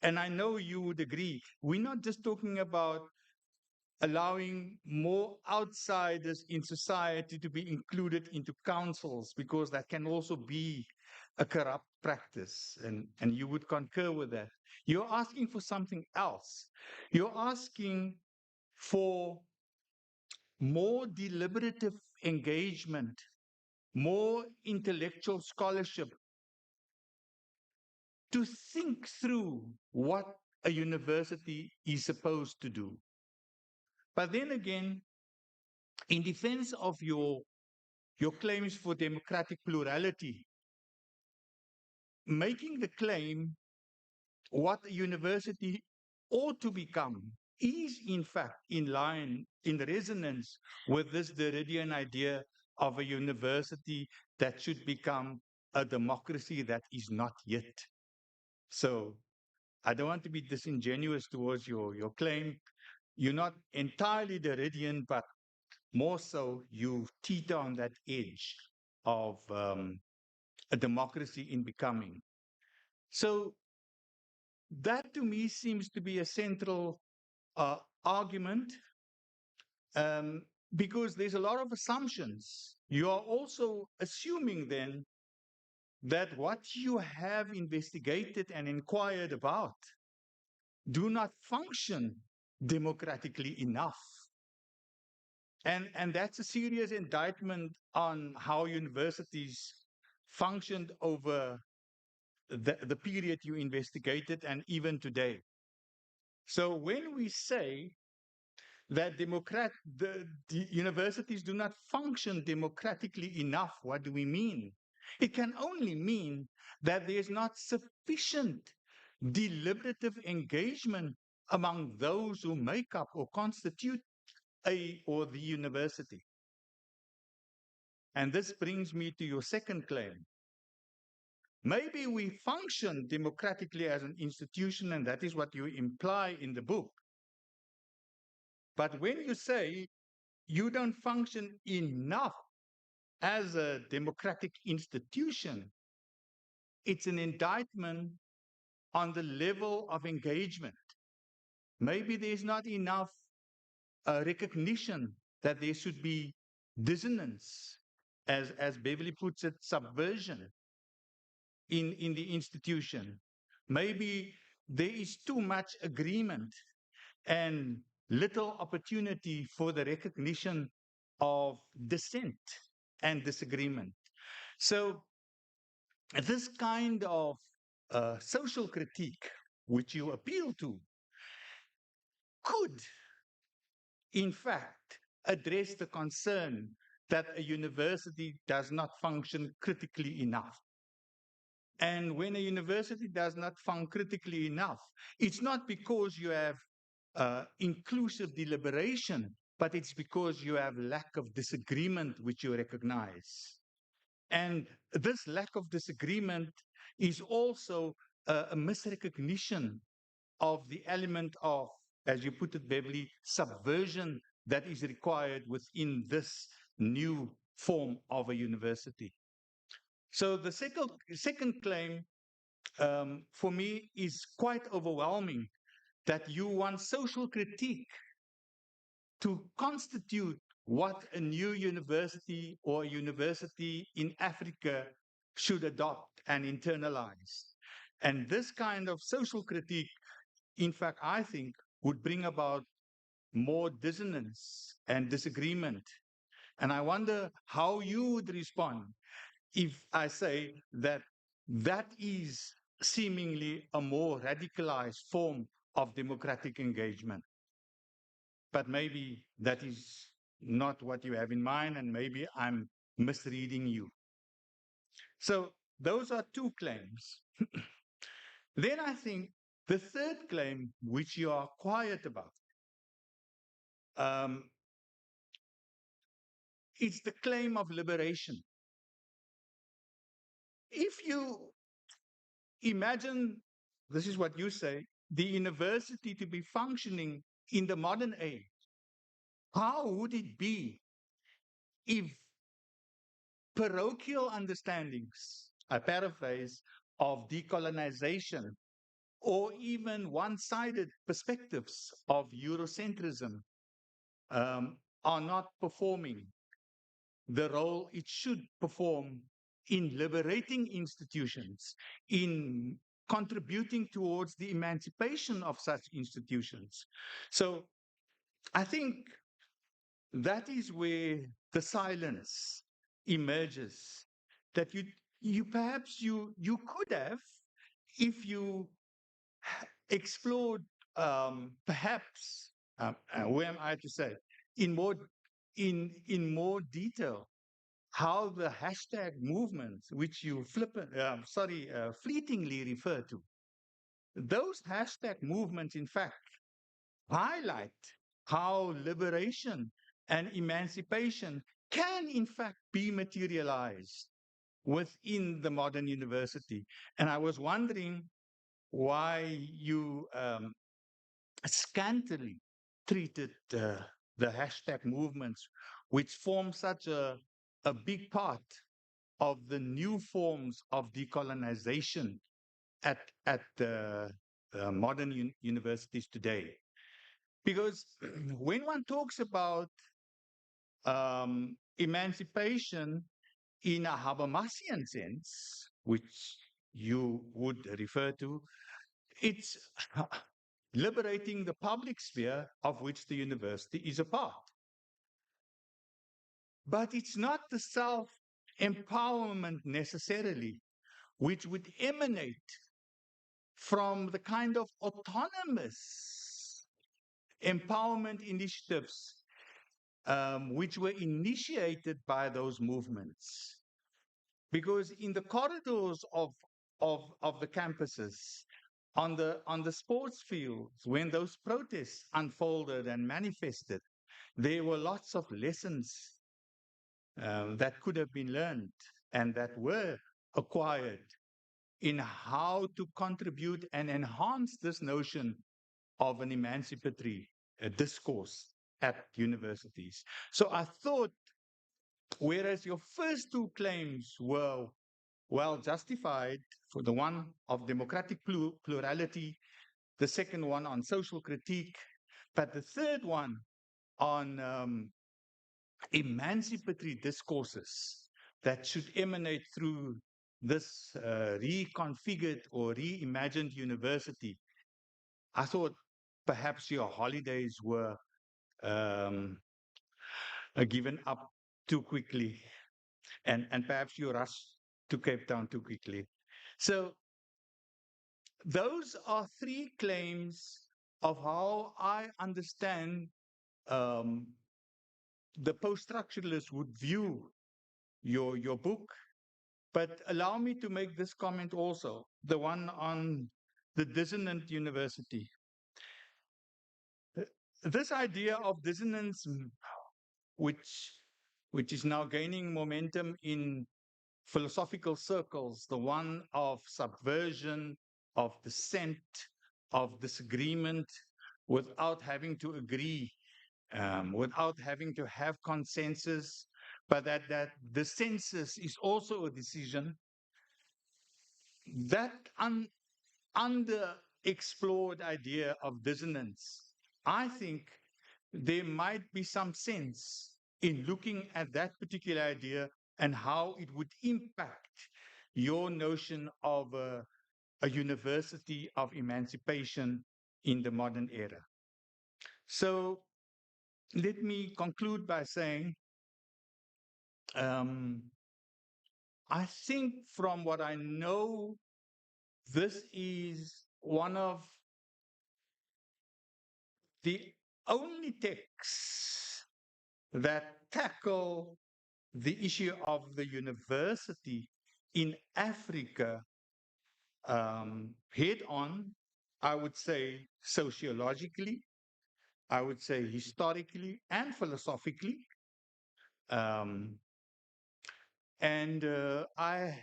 and I know you would agree, we're not just talking about allowing more outsiders in society to be included into councils, because that can also be a corrupt practice. And you would concur with that. You're asking for something else. You're asking for more deliberative engagement, more intellectual scholarship to think through what a university is supposed to do. But then again, in defense of your claims for democratic plurality, making the claim what a university ought to become is in fact in line, in resonance with this Derridian idea of a university that should become a democracy that is not yet. So I don't want to be disingenuous towards your claim. You're not entirely Derridian, but more so you teeter on that edge of a democracy in becoming. So that to me seems to be a central uh, argument, um, because there's a lot of assumptions. You are also assuming then that what you have investigated and inquired about do not function democratically enough. And that's a serious indictment on how universities functioned over the period you investigated and even today. So when we say that the universities do not function democratically enough, what do we mean? It can only mean that there's not sufficient deliberative engagement among those who make up or constitute a or the university. And this brings me to your second claim. Maybe we function democratically as an institution, and that is what you imply in the book. But when you say you don't function enough as a democratic institution, it's an indictment on the level of engagement. Maybe there's not enough recognition that there should be dissonance, as Beverly puts it, subversion in the institution. Maybe there is too much agreement and little opportunity for the recognition of dissent and disagreement. So this kind of social critique, which you appeal to, could, in fact, address the concern that a university does not function critically enough. And when a university does not function critically enough, it's not because you have inclusive deliberation, but it's because you have lack of disagreement, which you recognize. And this lack of disagreement is also a misrecognition of the element of, as you put it, Beverly, subversion that is required within this new form of a university. So the second claim for me is quite overwhelming, that you want social critique to constitute what a new university or a university in Africa should adopt and internalize. And this kind of social critique, in fact, I think would bring about more dissonance and disagreement. And I wonder how you would respond if I say that that is seemingly a more radicalized form of democratic engagement. But maybe that is not what you have in mind, and maybe I'm misreading you. So those are two claims. Then I think the third claim, which you are quiet about, is the claim of liberation. If you imagine, this is what you say, the university to be functioning in the modern age, how would it be if parochial understandings, I paraphrase, of decolonization, or even one-sided perspectives of Eurocentrism are not performing the role it should perform in liberating institutions, in contributing towards the emancipation of such institutions. So I think that is where the silence emerges, that you perhaps you could have, if you explored perhaps who am I to say, in more in more detail, how the hashtag movement, which you fleetingly refer to, those hashtag movements, in fact, highlight how liberation and emancipation can, in fact, be materialized within the modern university. And I was wondering why you scantily treated the hashtag movements, which form such a big part of the new forms of decolonization at modern universities today. Because when one talks about emancipation in a Habermasian sense, which you would refer to, it's liberating the public sphere of which the university is a part. But it's not the self empowerment necessarily, which would emanate from the kind of autonomous empowerment initiatives which were initiated by those movements. Because in the corridors of the campuses, on the sports fields, when those protests unfolded and manifested, there were lots of lessons that could have been learned and that were acquired in how to contribute and enhance this notion of an emancipatory discourse at universities. So I thought, whereas your first two claims were well justified, for the one of democratic plurality, the second one on social critique, but the third one on emancipatory discourses that should emanate through this reconfigured or reimagined university. I thought perhaps your holidays were given up too quickly, and perhaps you rushed to Cape Town too quickly. So those are three claims of how I understand um, the post-structuralists would view your book. But allow me to make this comment also, the one on the dissonant university. This idea of dissonance, which which is now gaining momentum in philosophical circles, the one of subversion, of dissent, of disagreement, without having to agree, without having to have consensus, but that the census is also a decision. That underexplored idea of dissonance, I think there might be some sense in looking at that particular idea and how it would impact your notion of a university of emancipation in the modern era. So let me conclude by saying, I think from what I know, this is one of the only texts that tackle the issue of the university in Africa head on, I would say sociologically, I would say historically and philosophically. Um, and I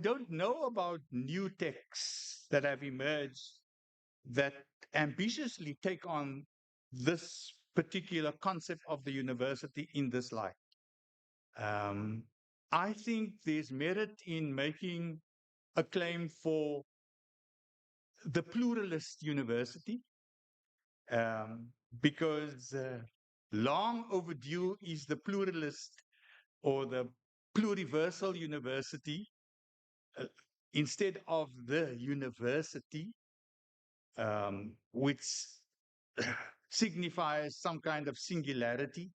don't know about new texts that have emerged that ambitiously take on this particular concept of the university in this light. I think there's merit in making a claim for the pluralist university, because long overdue is the pluralist or the pluriversal university uh, instead of the university, which signifies some kind of singularity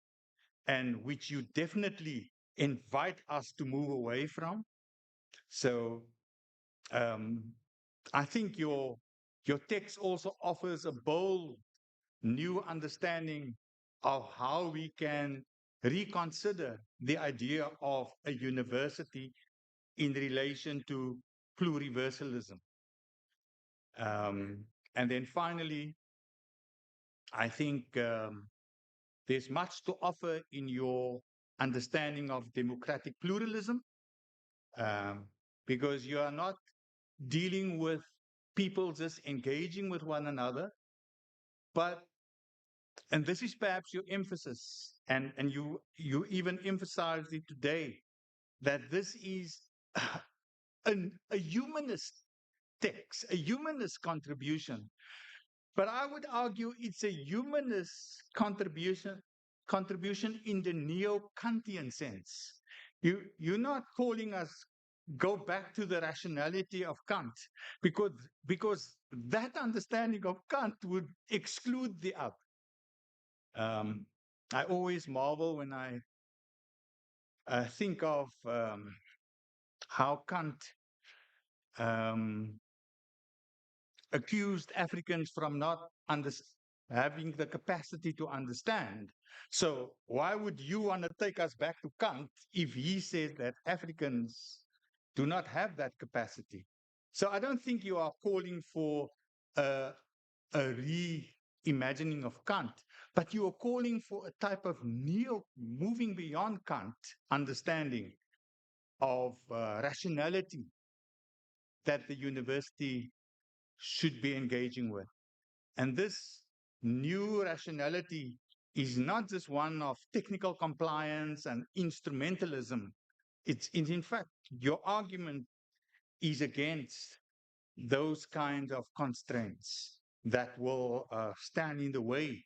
and which you definitely invite us to move away from. So I think your text also offers a bold new understanding of how we can reconsider the idea of a university in relation to pluriversalism. And then finally, I think there's much to offer in your understanding of democratic pluralism, um, because you are not dealing with people just engaging with one another, but, and this is perhaps your emphasis, and you even emphasized it today, that this is a humanist text, a humanist contribution. But I would argue it's a humanist contribution in the neo-Kantian sense. You're not calling us go back to the rationality of Kant, because that understanding of Kant would exclude the other. I always marvel when I think of how Kant um, accused Africans from not having the capacity to understand. So why would you want to take us back to Kant if he said that Africans do not have that capacity? So I don't think you are calling for a, a reimagining of Kant, but you are calling for a type of moving beyond Kant understanding of rationality that the university should be engaging with. And this new rationality is not just one of technical compliance and instrumentalism. It's in fact, your argument is against those kinds of constraints that will stand in the way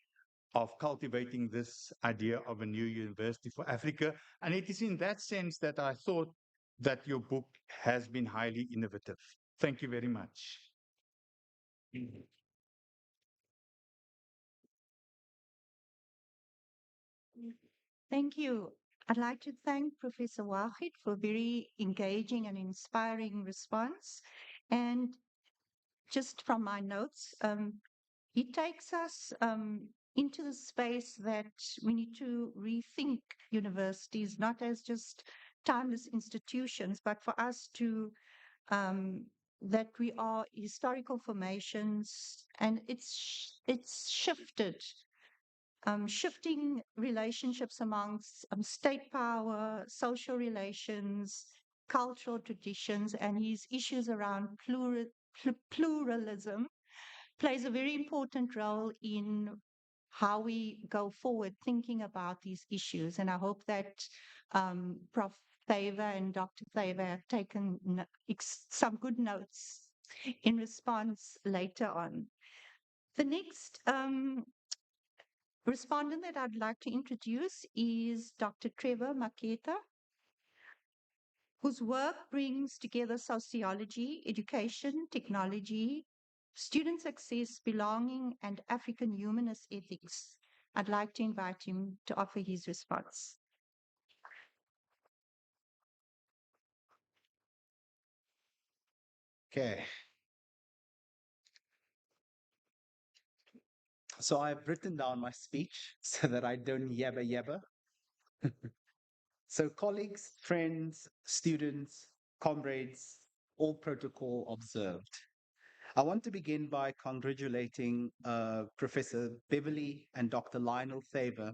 of cultivating this idea of a new university for Africa. And it is in that sense that I thought that your book has been highly innovative. Thank you very much. Thank you. I'd like to thank Professor Wahid for a very engaging and inspiring response. And just from my notes, he takes us into the space that we need to rethink universities, not as just timeless institutions, but for us to that we are historical formations, and it's shifted, shifting relationships amongst state power, social relations, cultural traditions, and his issues around pluralism plays a very important role in how we go forward thinking about these issues. And I hope that Prof. Thaver and Dr. Thaver have taken some good notes in response later on. The next respondent that I'd like to introduce is Dr. Trevor Maketa, whose work brings together sociology, education, technology, student success, belonging, and African humanist ethics. I'd like to invite him to offer his response. Okay. So I've written down my speech so that I don't yabba yabba. So colleagues, friends, students, comrades, all protocol observed. I want to begin by congratulating Professor Beverly and Dr. Lionel Thaver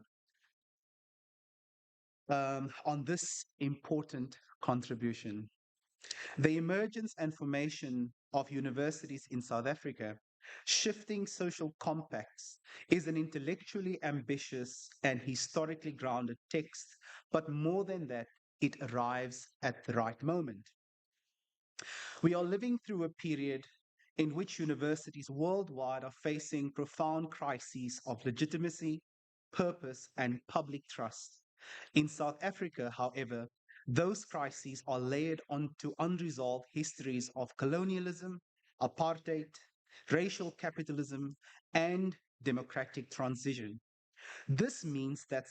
on this important contribution. The emergence and formation of universities in South Africa, shifting social compacts, is an intellectually ambitious and historically grounded text, but more than that, it arrives at the right moment. We are living through a period in which universities worldwide are facing profound crises of legitimacy, purpose, and public trust. In South Africa, however, those crises are layered onto unresolved histories of colonialism, apartheid, racial capitalism, and democratic transition. This means that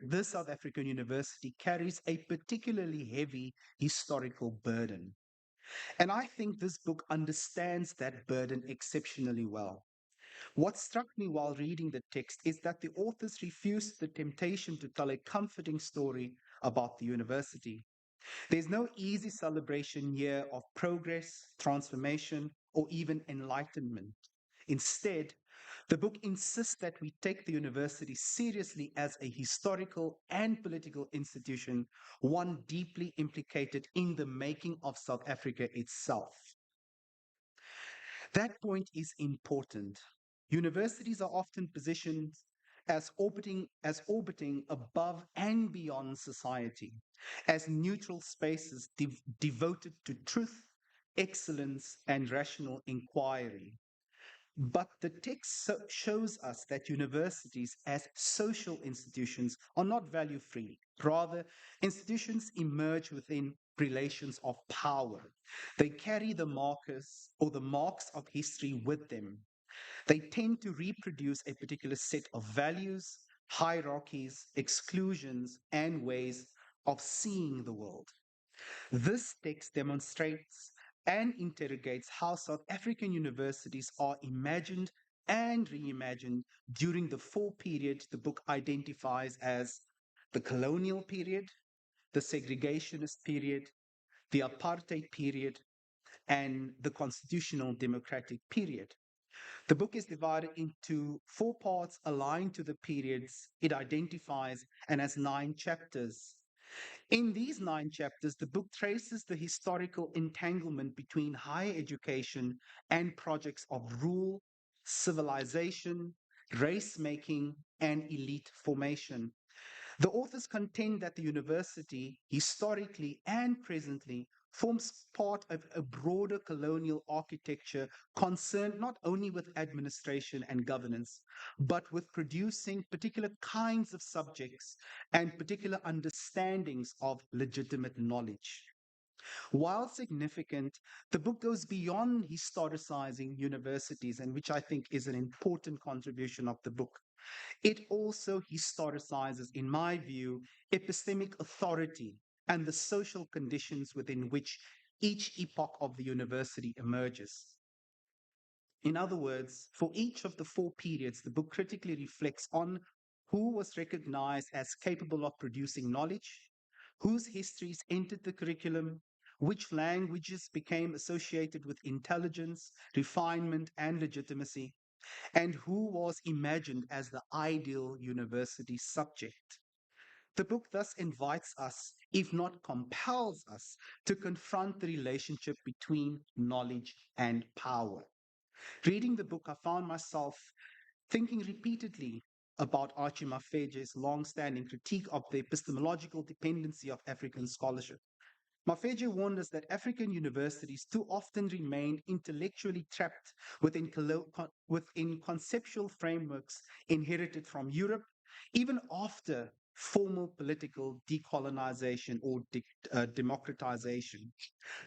the South African university carries a particularly heavy historical burden. And I think this book understands that burden exceptionally well. What struck me while reading the text is that the authors refused the temptation to tell a comforting story about the university. There's no easy celebration here of progress, transformation, or even enlightenment. Instead, the book insists that we take the university seriously as a historical and political institution, one deeply implicated in the making of South Africa itself. That point is important. Universities are often positioned as orbiting above and beyond society, as neutral spaces devoted to truth, excellence, and rational inquiry. But the text shows us that universities, as social institutions, are not value free. Rather, institutions emerge within relations of power. They carry the markers or the marks of history with them. They tend to reproduce a particular set of values, hierarchies, exclusions, and ways of seeing the world. This text demonstrates and interrogates how South African universities are imagined and reimagined during the four periods the book identifies as the colonial period, the segregationist period, the apartheid period, and the constitutional democratic period. The book is divided into four parts aligned to the periods it identifies and has 9 chapters. In these 9 chapters, the book traces the historical entanglement between higher education and projects of rule, civilization, race making, and elite formation. The authors contend that the university, historically and presently, forms part of a broader colonial architecture concerned not only with administration and governance, but with producing particular kinds of subjects and particular understandings of legitimate knowledge. While significant, the book goes beyond historicizing universities, and which I think is an important contribution of the book. It also historicizes, in my view, epistemic authority and the social conditions within which each epoch of the university emerges. In other words, for each of the four periods, the book critically reflects on who was recognized as capable of producing knowledge, whose histories entered the curriculum, which languages became associated with intelligence, refinement, and legitimacy, and who was imagined as the ideal university subject. The book thus invites us, if not compels us, to confront the relationship between knowledge and power. Reading the book, I found myself thinking repeatedly about Archie Mafeje's long-standing critique of the epistemological dependency of African scholarship. Mafeje warned us that African universities too often remain intellectually trapped within conceptual frameworks inherited from Europe, even after formal political decolonization or democratization.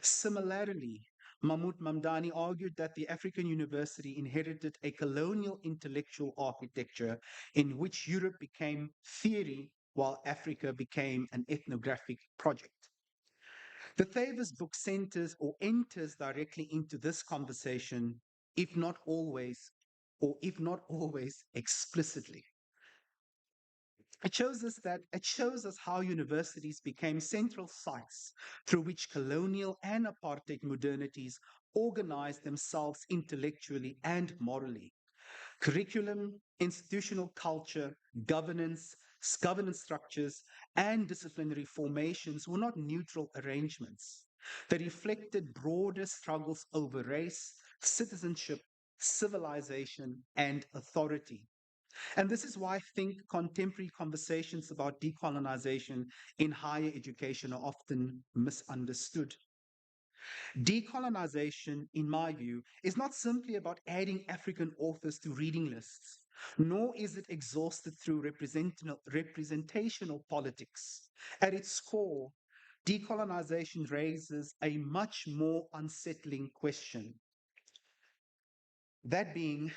Similarly, Mahmoud Mamdani argued that the African university inherited a colonial intellectual architecture in which Europe became theory while Africa became an ethnographic project. The Thavers book centers or enters directly into this conversation, if not always, or if not always explicitly. It shows us how universities became central sites through which colonial and apartheid modernities organized themselves intellectually and morally. Curriculum, institutional culture, governance structures, and disciplinary formations were not neutral arrangements. They reflected broader struggles over race, citizenship, civilization, and authority. And this is why I think contemporary conversations about decolonization in higher education are often misunderstood. Decolonization, in my view, is not simply about adding African authors to reading lists, nor is it exhausted through representational politics. At its core, decolonization raises a much more unsettling question. That being,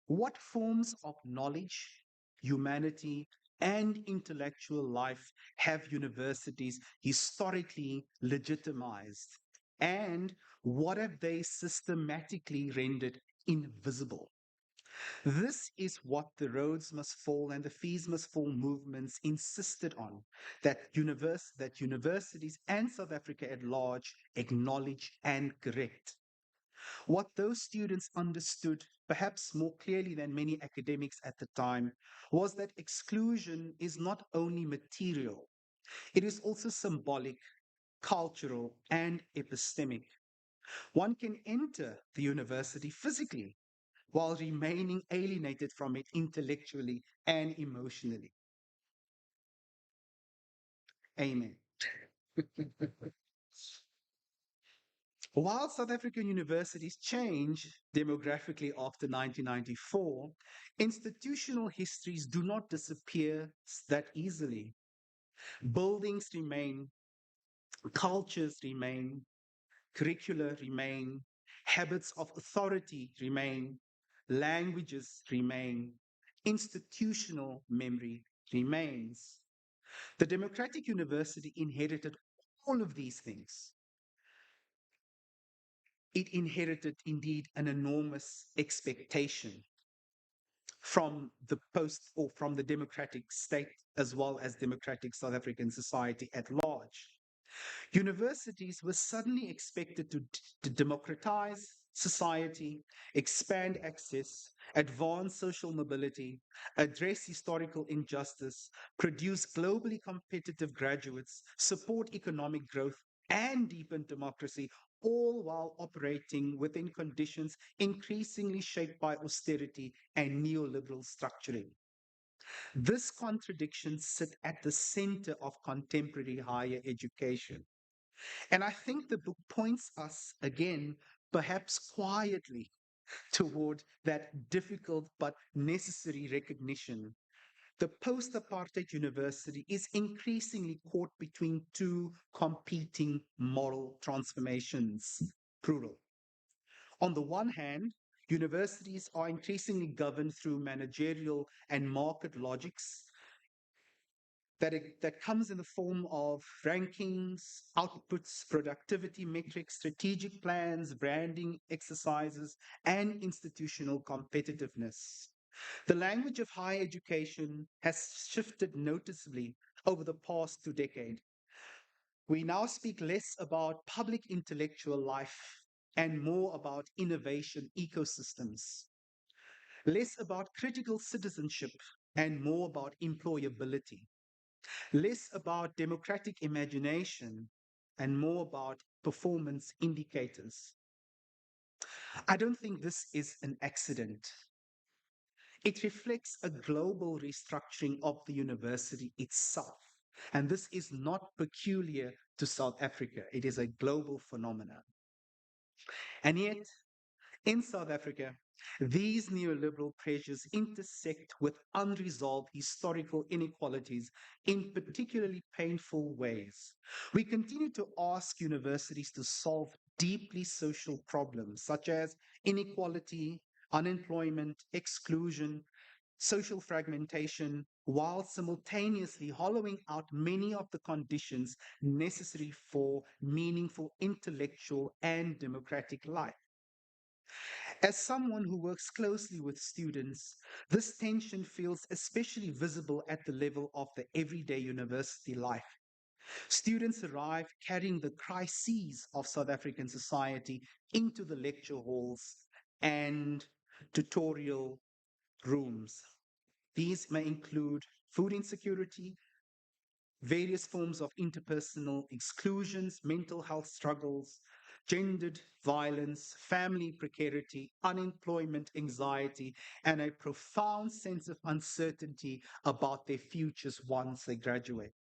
what forms of knowledge, humanity, and intellectual life have universities historically legitimized? And what have they systematically rendered invisible? This is what the Rhodes Must Fall and the Fees Must Fall movements insisted on, that universities and South Africa at large acknowledge and correct. What those students understood, perhaps more clearly than many academics at the time, was that exclusion is not only material, it is also symbolic, cultural, and epistemic. One can enter the university physically while remaining alienated from it intellectually and emotionally. Amen. While South African universities changed demographically after 1994, institutional histories do not disappear that easily. Buildings remain, cultures remain, curricula remain, habits of authority remain, languages remain, institutional memory remains. The democratic university inherited all of these things. It inherited indeed an enormous expectation from the post or from the democratic state as well as democratic South African society at large. Universities were suddenly expected to democratize society, expand access, advance social mobility, address historical injustice, produce globally competitive graduates, support economic growth, and deepen democracy, all while operating within conditions increasingly shaped by austerity and neoliberal structuring. This contradiction sit at the center of contemporary higher education. And I think the book points us again, perhaps quietly, toward that difficult but necessary recognition. The post apartheid university is increasingly caught between two competing moral transformations, plural. On the one hand, universities are increasingly governed through managerial and market logics that comes in the form of rankings, outputs, productivity metrics, strategic plans, branding exercises, and institutional competitiveness. The language of higher education has shifted noticeably over the past 2 decades. We now speak less about public intellectual life and more about innovation ecosystems, less about critical citizenship and more about employability, less about democratic imagination and more about performance indicators. I don't think this is an accident. It reflects a global restructuring of the university itself. And this is not peculiar to South Africa, it is a global phenomenon. And yet, in South Africa, these neoliberal pressures intersect with unresolved historical inequalities in particularly painful ways. We continue to ask universities to solve deeply social problems such as inequality, unemployment, exclusion, social fragmentation, while simultaneously hollowing out many of the conditions necessary for meaningful intellectual and democratic life. As someone who works closely with students, this tension feels especially visible at the level of the everyday university life. Students arrive carrying the crises of South African society into the lecture halls and tutorial rooms. These may include food insecurity, various forms of interpersonal exclusions, mental health struggles, gendered violence, family precarity, unemployment anxiety, and a profound sense of uncertainty about their futures once they graduate.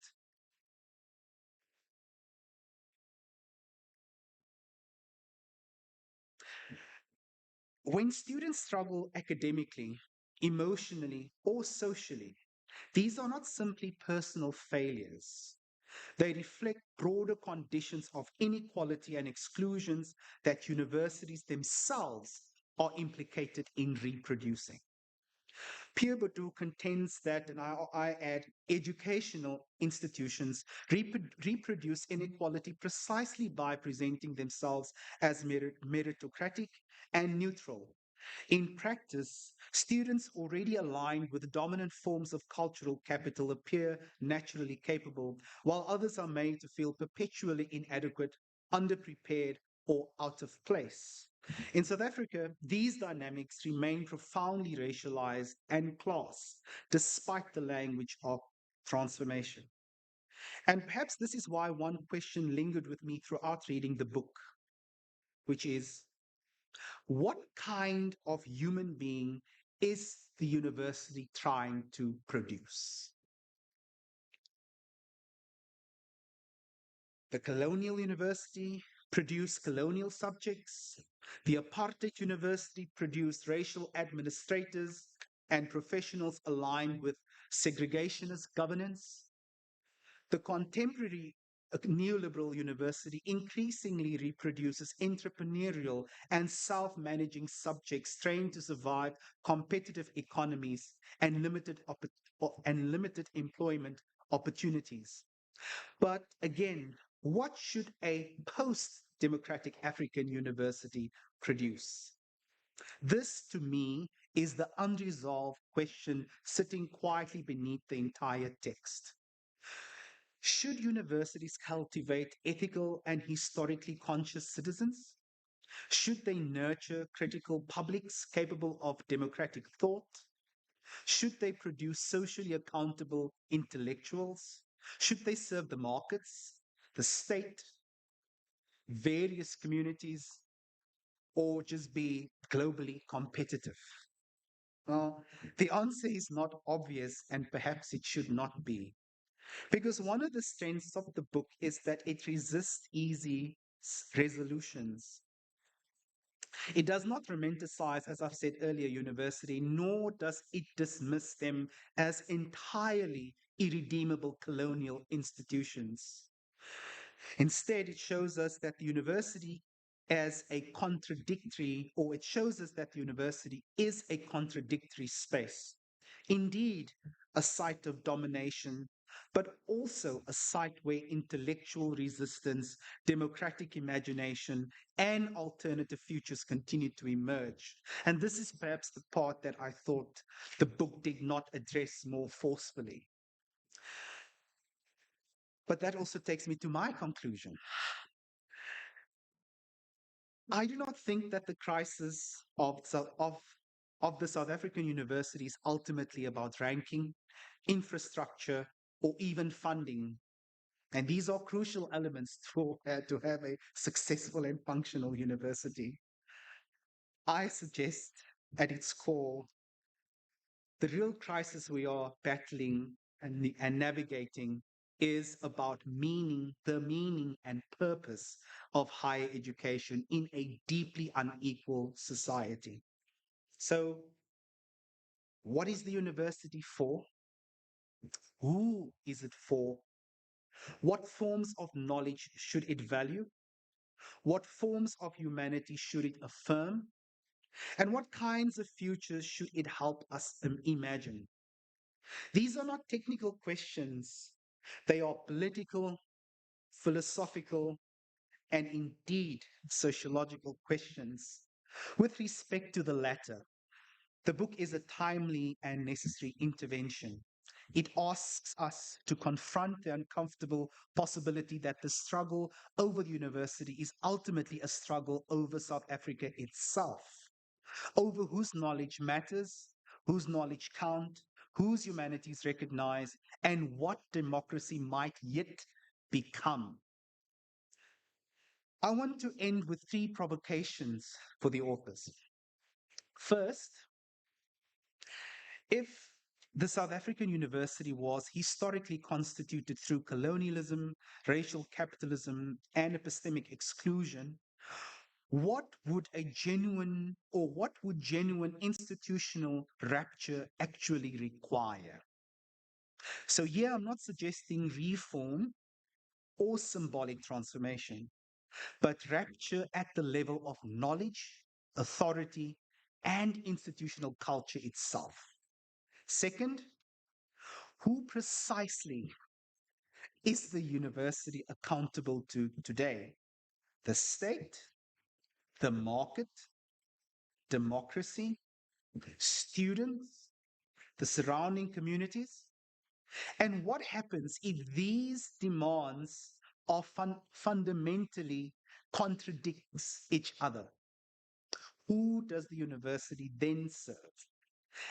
When students struggle academically, emotionally, or socially, these are not simply personal failures. They reflect broader conditions of inequality and exclusions that universities themselves are implicated in reproducing. Pierre Bourdieu contends that, and I add, educational institutions reproduce inequality precisely by presenting themselves as meritocratic and neutral, In practice, students already aligned with the dominant forms of cultural capital appear naturally capable, while others are made to feel perpetually inadequate, underprepared, or out of place. In South Africa, these dynamics remain profoundly racialized and class, despite the language of transformation. And perhaps this is why one question lingered with me throughout reading the book, which is, what kind of human being is the university trying to produce? The colonial university produced colonial subjects. The apartheid university produced racial administrators and professionals aligned with segregationist governance. The contemporary neoliberal university increasingly reproduces entrepreneurial and self-managing subjects trained to survive competitive economies and limited employment opportunities. But again, what should a post-democratic African university produce? This, to me, is the unresolved question sitting quietly beneath the entire text. Should universities cultivate ethical and historically conscious citizens? Should they nurture critical publics capable of democratic thought? Should they produce socially accountable intellectuals? Should they serve the markets, the state, various communities, or just be globally competitive? Well, the answer is not obvious, and perhaps it should not be. Because one of the strengths of the book is that it resists easy resolutions. It does not romanticize, as I've said earlier, university, nor does it dismiss them as entirely irredeemable colonial institutions. Instead, it shows us that the university as a contradictory, or it shows us that the university is a contradictory space. Indeed, a site of domination, but also a site where intellectual resistance, democratic imagination, and alternative futures continue to emerge. And this is perhaps the part that I thought the book did not address more forcefully. But that also takes me to my conclusion. I do not think that the crisis of the South African university is ultimately about ranking, infrastructure, or even funding. And these are crucial elements to have a successful and functional university. I suggest at its core, the real crisis we are battling and navigating is about meaning, the meaning and purpose of higher education in a deeply unequal society. So, what is the university for? Who is it for? What forms of knowledge should it value? What forms of humanity should it affirm? And what kinds of futures should it help us imagine? These are not technical questions. They are political, philosophical, and indeed sociological questions. With respect to the latter, the book is a timely and necessary intervention. It asks us to confront the uncomfortable possibility that the struggle over the university is ultimately a struggle over South Africa itself, over whose knowledge matters, whose knowledge count, whose humanities recognize, and what democracy might yet become. I want to end with three provocations for the authors. First, if the South African university was historically constituted through colonialism, racial capitalism, and epistemic exclusion, what would genuine institutional rupture actually require? So here I'm not suggesting reform or symbolic transformation, but rupture at the level of knowledge, authority, and institutional culture itself. Second, who precisely is the university accountable to today? The state, the market, democracy, students, the surrounding communities? And what happens if these demands are fundamentally contradicts each other? Who does the university then serve?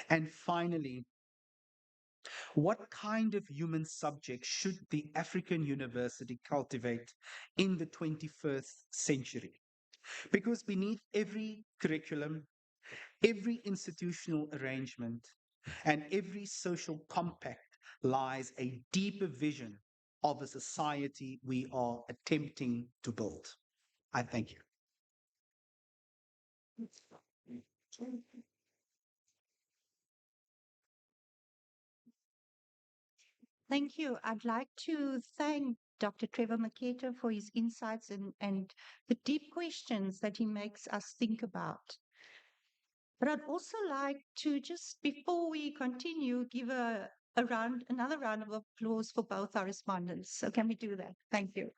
And finally, what kind of human subject should the African university cultivate in the 21st century? Because beneath every curriculum, every institutional arrangement, and every social compact lies a deeper vision of a society we are attempting to build. I thank you. Thank you. I'd like to thank Dr. Trevor Maketa for his insights and the deep questions that he makes us think about. But I'd also like to just, before we continue, give another round of applause for both our respondents. So can we do that? Thank you.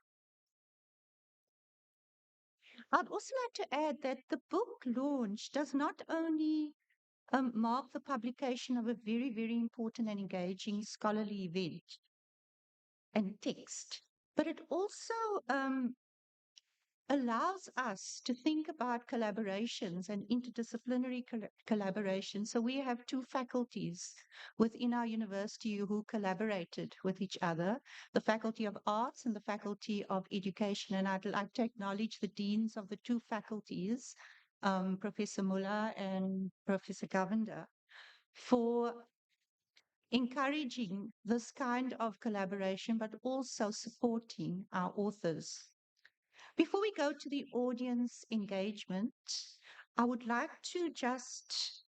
I'd also like to add that the book launch does not only mark the publication of a very, very important and engaging scholarly event and text, but it also allows us to think about collaborations and interdisciplinary collaboration. So we have two faculties within our university who collaborated with each other, the Faculty of Arts and the Faculty of Education. And I'd like to acknowledge the deans of the two faculties, Professor Muller and Professor Govender, for encouraging this kind of collaboration, but also supporting our authors. Before we go to the audience engagement, I would like to just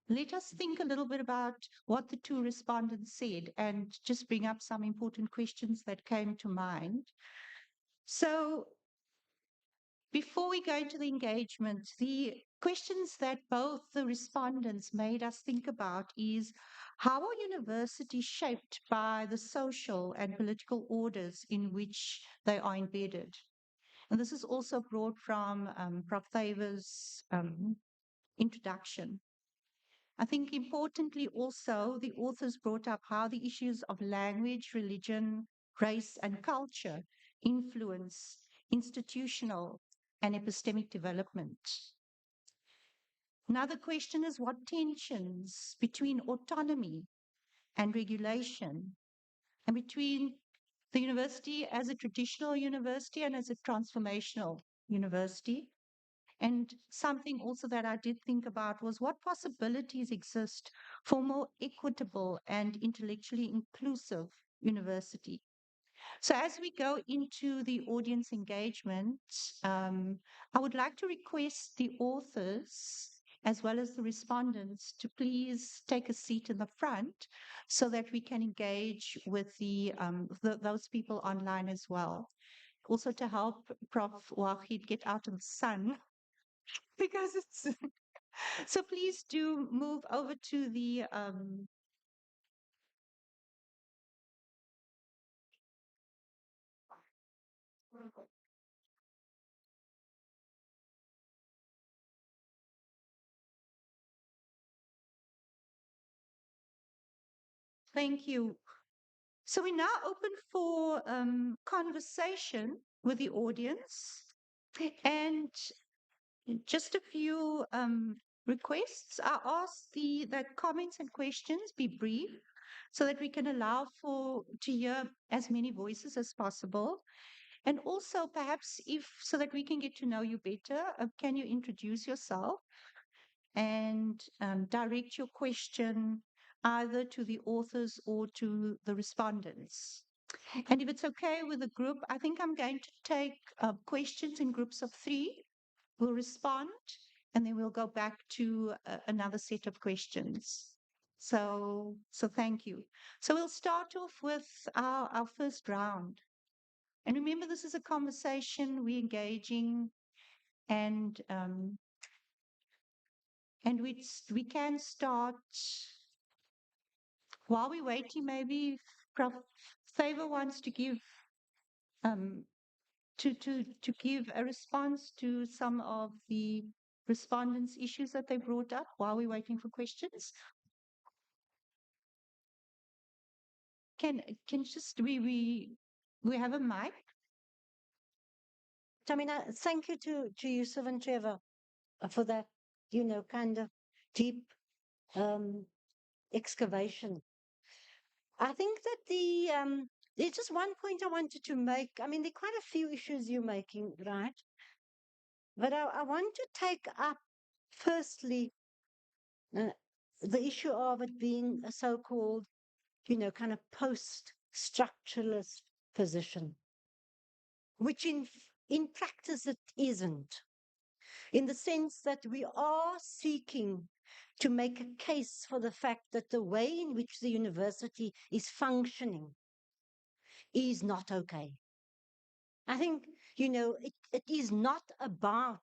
let us think a little bit about what the two respondents said and just bring up some important questions that came to mind. So, before we go into the engagement, the questions that both the respondents made us think about is how are universities shaped by the social and political orders in which they are embedded? And this is also brought from Prof. Thaver's introduction. I think importantly also, the authors brought up how the issues of language, religion, race, and culture influence institutional and epistemic development. Another question is what tensions between autonomy and regulation and between the university as a traditional university and as a transformational university. And something also that I did think about was what possibilities exist for more equitable and intellectually inclusive university. So as we go into the audience engagement, I would like to request the authors as well as the respondents to please take a seat in the front so that we can engage with those people online as well. Also to help Prof. Wahid get out of the sun because it's so please do move over to the thank you. So we're now open for conversation with the audience and just a few requests. I ask that comments and questions be brief so that we can allow to hear as many voices as possible. And also perhaps so that we can get to know you better, can you introduce yourself and direct your question either to the authors or to the respondents? And if it's okay with the group, I think I'm going to take questions in groups of 3. We'll respond, and then we'll go back to another set of questions. So thank you. So we'll start off with our first round. And remember, this is a conversation we're engaging, and we can start while we're waiting. Maybe Prof. Thaver wants to give to give a response to some of the respondents' issues that they brought up while we're waiting for questions? Can just we have a mic? Tamina, thank you to Yusuf and Trevor for that, kind of deep um, excavation. I think that there's just one point I wanted to make. I mean, there are quite a few issues you're making, right? But I want to take up, firstly, uh, the issue of it being a so-called, kind of post-structuralist position, which in practice it isn't, in the sense that we are seeking to make a case for the fact that the way in which the university is functioning is not okay. I think, it is not about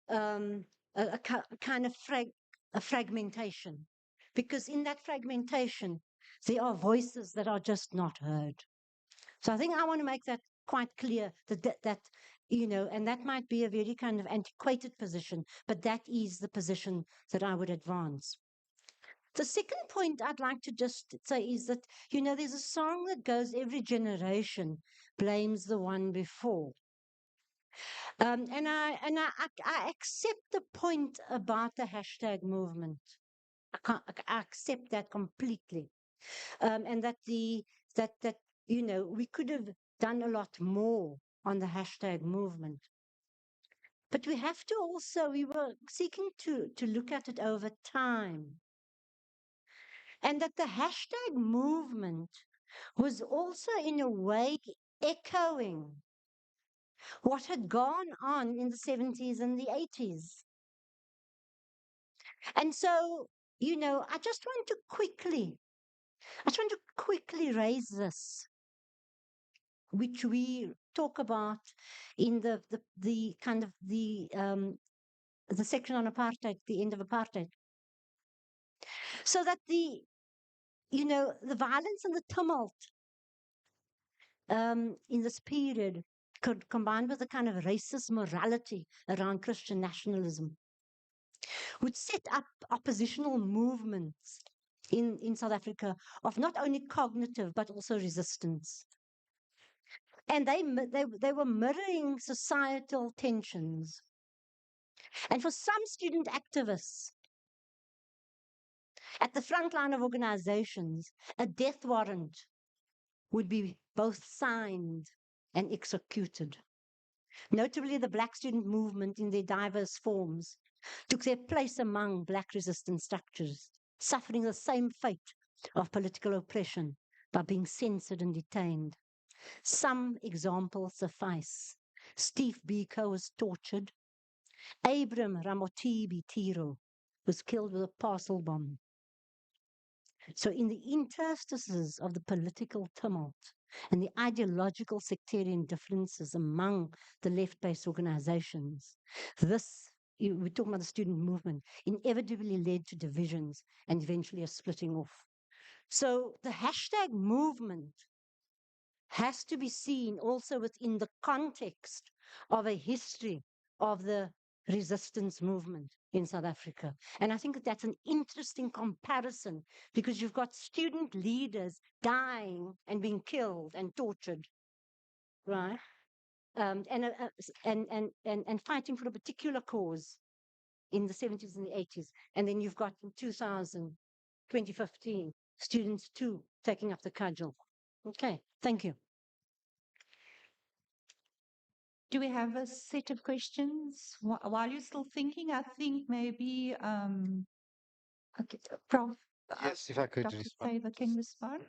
um, a kind of a fragmentation, because in that fragmentation, there are voices that are just not heard. So I think I want to make that quite clear that and that might be a very kind of antiquated position, but that is the position that I would advance. The second point I'd like to just say is that, there's a song that goes, every generation blames the one before. And I accept the point about the hashtag movement. I accept that completely. And that we could have done a lot more on the hashtag movement. But we have to also, we were seeking to look at it over time. And that the hashtag movement was also in a way echoing what had gone on in the 70s and the 80s. And so, I just want to quickly raise this, which we talk about in the kind of the section on apartheid, the end of apartheid. So that the violence and the tumult in this period could combined with the kind of racist morality around Christian nationalism would set up oppositional movements in South Africa of not only cognitive but also resistance. And they were mirroring societal tensions. And for some student activists at the front line of organizations, a death warrant would be both signed and executed. Notably, the Black student movement in their diverse forms took their place among Black resistance structures, suffering the same fate of political oppression by being censored and detained. Some examples suffice. Steve Biko was tortured. Abram Ramotibi Tiro was killed with a parcel bomb. So, in the interstices of the political tumult and the ideological sectarian differences among the left based organizations, we're talking about the student movement, inevitably led to divisions and eventually a splitting off. So, the hashtag movement has to be seen also within the context of a history of the resistance movement in South Africa. And I think that that's an interesting comparison, because you've got student leaders dying and being killed and tortured, right? And fighting for a particular cause in the 70s and the 80s. And then you've got in 2015, students too taking up the cudgel. Okay, thank you. Do we have a set of questions? While you're still thinking, I think maybe okay, Prof. Yes, if I could Dr. respond. Favor can respond.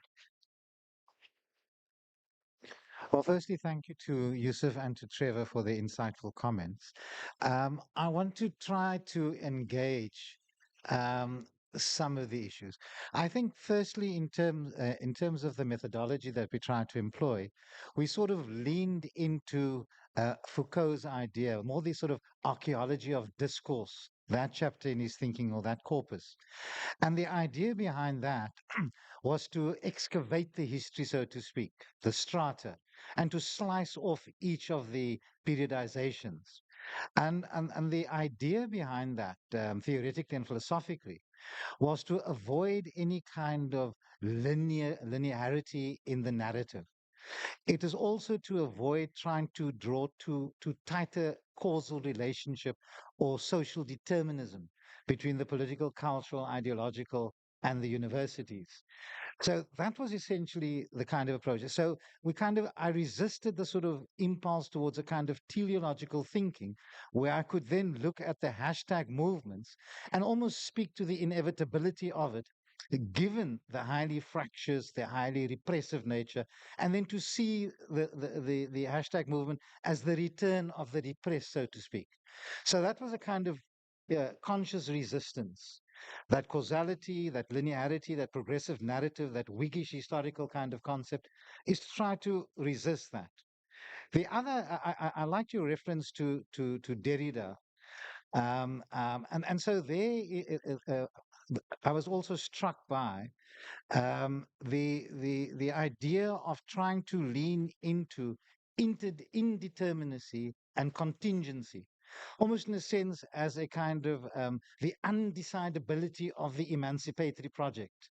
Well, firstly, thank you to Yusuf and to Trevor for the insightful comments. I want to try to engage some of the issues. I think, firstly, in terms of the methodology that we try to employ, we sort of leaned into Foucault's idea, more the sort of archaeology of discourse, that chapter in his thinking, or that corpus. And the idea behind that was to excavate the history, so to speak, the strata, and to slice off each of the periodizations. And the idea behind that, theoretically and philosophically, was to avoid any kind of linearity in the narrative. It is also to avoid trying to draw to tighter causal relationship or social determinism between the political, cultural, ideological, and the universities. So that was essentially the kind of approach. So I resisted the sort of impulse towards a kind of teleological thinking where I could then look at the hashtag movements and almost speak to the inevitability of it, given the highly fractious, the highly repressive nature, and then to see the hashtag movement as the return of the repressed, so to speak. So that was a kind of conscious resistance, that causality, that linearity, that progressive narrative, that Whiggish historical kind of concept, is to try to resist that. The other, I liked your reference to Derrida, and so there, I was also struck by the idea of trying to lean into indeterminacy and contingency, almost in a sense as a kind of the undecidability of the emancipatory project.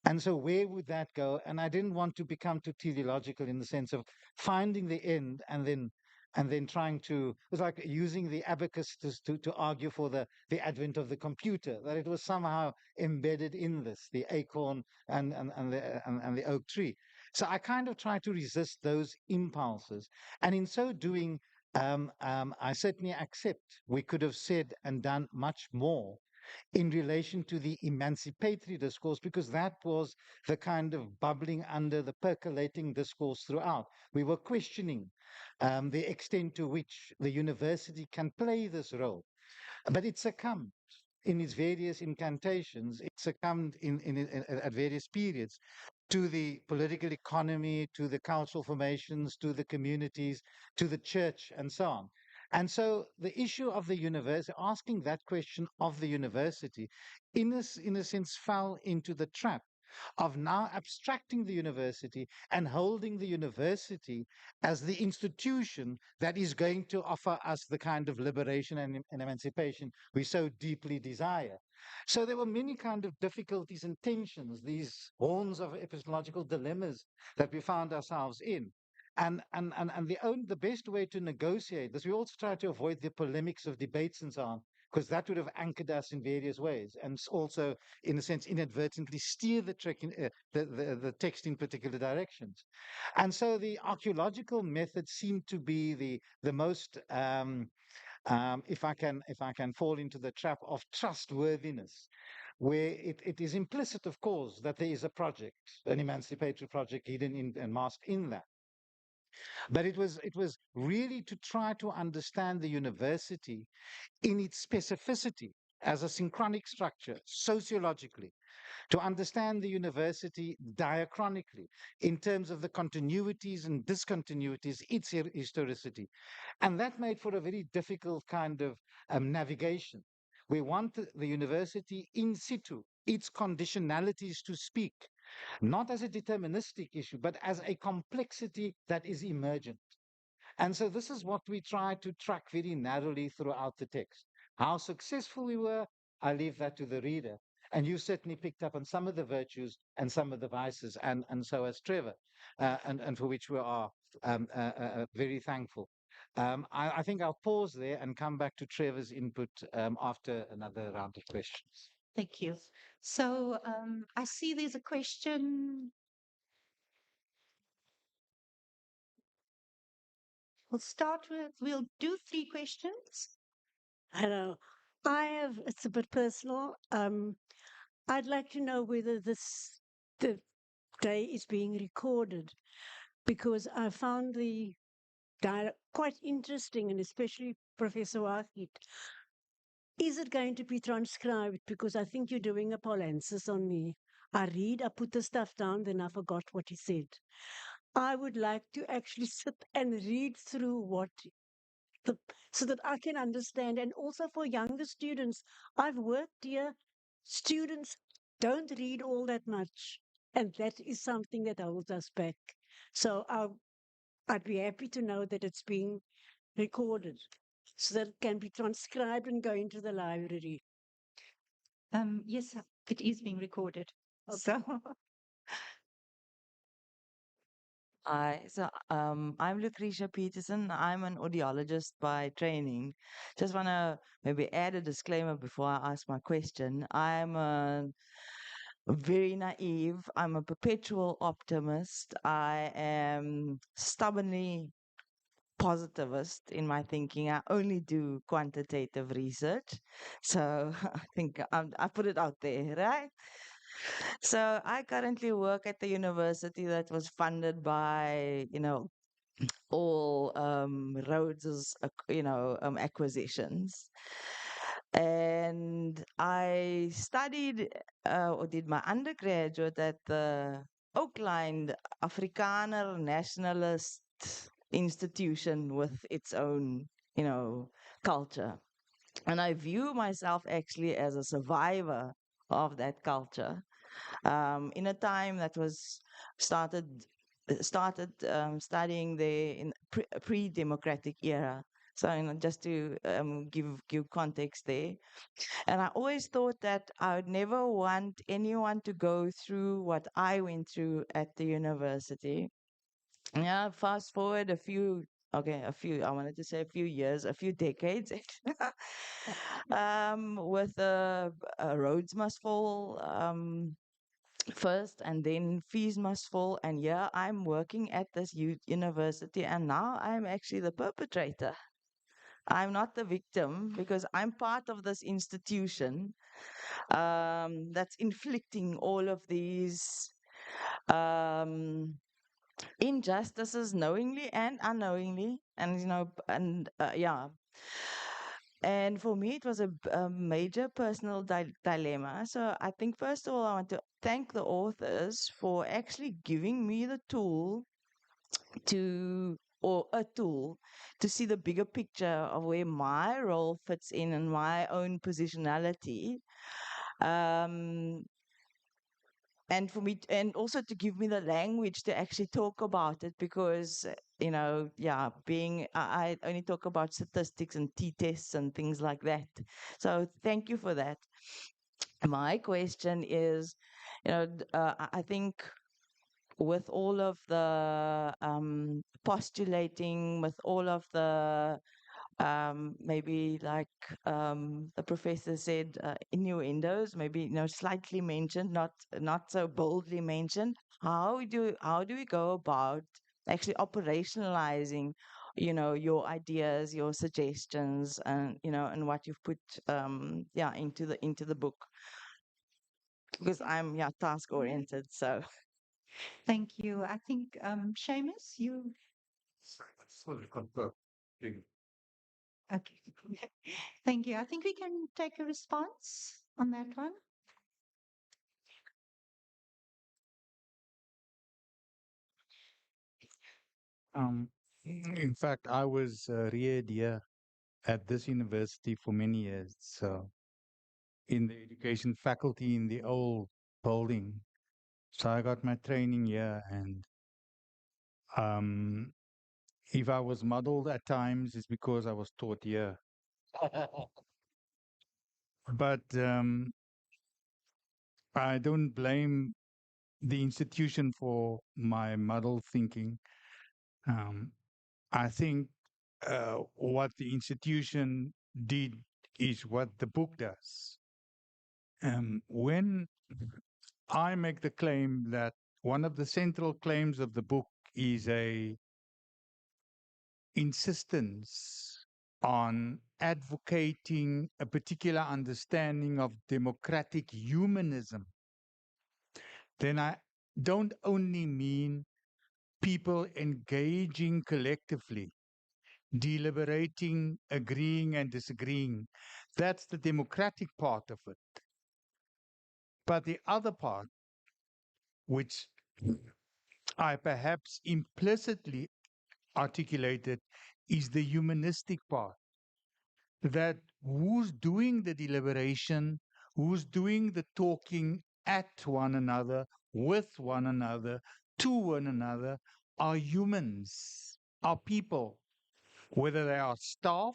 And so where would that go? And I didn't want to become too teleological in the sense of finding the end and then trying to, it was like using the abacus to argue for the advent of the computer, that it was somehow embedded in this, the acorn and the oak tree. So I kind of try to resist those impulses. And in so doing, I certainly accept we could have said and done much more in relation to the emancipatory discourse, because that was the kind of bubbling under, the percolating discourse throughout. We were questioning the extent to which the university can play this role. But it succumbed in its various incantations, it succumbed at various periods to the political economy, to the cultural formations, to the communities, to the church, and so on. And so the issue of the university, asking that question of the university, in a sense, fell into the trap of now abstracting the university and holding the university as the institution that is going to offer us the kind of liberation and emancipation we so deeply desire. So there were many kind of difficulties and tensions, these horns of epistemological dilemmas that we found ourselves in. And the best way to negotiate this, we also try to avoid the polemics of debates and so on, because that would have anchored us in various ways, and also, in a sense, inadvertently steer the text in particular directions. And so the archaeological method seemed to be the most, if I can fall into the trap of trustworthiness, where it is implicit, of course, that there is a project, an emancipatory project hidden in and masked in that. But it was really to try to understand the university in its specificity as a synchronic structure, sociologically, to understand the university diachronically in terms of the continuities and discontinuities, its historicity. And that made for a very difficult kind of navigation. We want the university in situ, its conditionalities to speak, not as a deterministic issue, but as a complexity that is emergent. And so this is what we try to track very narrowly throughout the text. How successful we were, I leave that to the reader. And you certainly picked up on some of the virtues and some of the vices, and so has Trevor, and for which we are very thankful. I think I'll pause there and come back to Trevor's input after another round of questions. Thank you. So I see there's a question. We'll do three questions. Hello. It's a bit personal. I'd like to know whether the day is being recorded, because I found the dialogue quite interesting, and especially Professor Wahid. Is it going to be transcribed? Because I think you're doing a polensis on me. I put the stuff down, then I forgot what he said. I would like to actually sit and read through the, so that I can understand. And also for younger students, I've worked here, students don't read all that much. And that is something that holds us back. So I'd be happy to know that it's being recorded. so that it can be transcribed and go into the library? Yes, it is being recorded. Okay. So Hi, I'm Lucretia Peterson. I'm an audiologist by training. Just want to maybe add a disclaimer before I ask my question. I'm very naive. I'm a perpetual optimist. I am stubbornly positivist in my thinking. I only do quantitative research. So I think I put it out there, right? So I currently work at the university that was funded by, all Rhodes's, acquisitions. And I studied or did my undergraduate at the Oakland Afrikaner Nationalist institution with its own, culture. And I view myself actually as a survivor of that culture in a time that was started started studying there in pre-democratic era. So just to give context there, and I always thought that I would never want anyone to go through what I went through at the university. Yeah, fast forward a few. Okay, a few. I wanted to say a few years, a few decades. With roads must fall. First, and then fees must fall. And yeah, I'm working at this university, and now I'm actually the perpetrator. I'm not the victim because I'm part of this institution that's inflicting all of these um, injustices knowingly and unknowingly. And, yeah. And for me, it was a major personal dilemma. So I think, first of all, I want to thank the authors for actually giving me the tool or a tool to see the bigger picture of where my role fits in and my own positionality. Um, and for me, and also to give me the language to actually talk about it because, yeah, I only talk about statistics and t-tests and things like that. So thank you for that. My question is, I think with all of the postulating, with all of the maybe like the professor said, innuendos, maybe slightly mentioned, not so boldly mentioned. How do we go about actually operationalizing, your ideas, your suggestions, and and what you've put yeah into the book? Because I'm task oriented, so. thank you. I think Seamus, you okay. Thank you. I think we can take a response on that one. In fact, I was reared here at this university for many years. So in the education faculty in the old building. So I got my training here, and um, if I was muddled at times, it's because I was taught here. But I don't blame the institution for my muddled thinking. Um, I think what the institution did is what the book does. When I make the claim that one of the central claims of the book is a insistence on advocating a particular understanding of democratic humanism, then I don't only mean people engaging collectively, deliberating, agreeing and disagreeing. That's the democratic part of it. But the other part, which I perhaps implicitly articulated, is the humanistic part. That who's doing the deliberation, who's doing the talking at one another, with one another, to one another, are humans, are people, whether they are staff,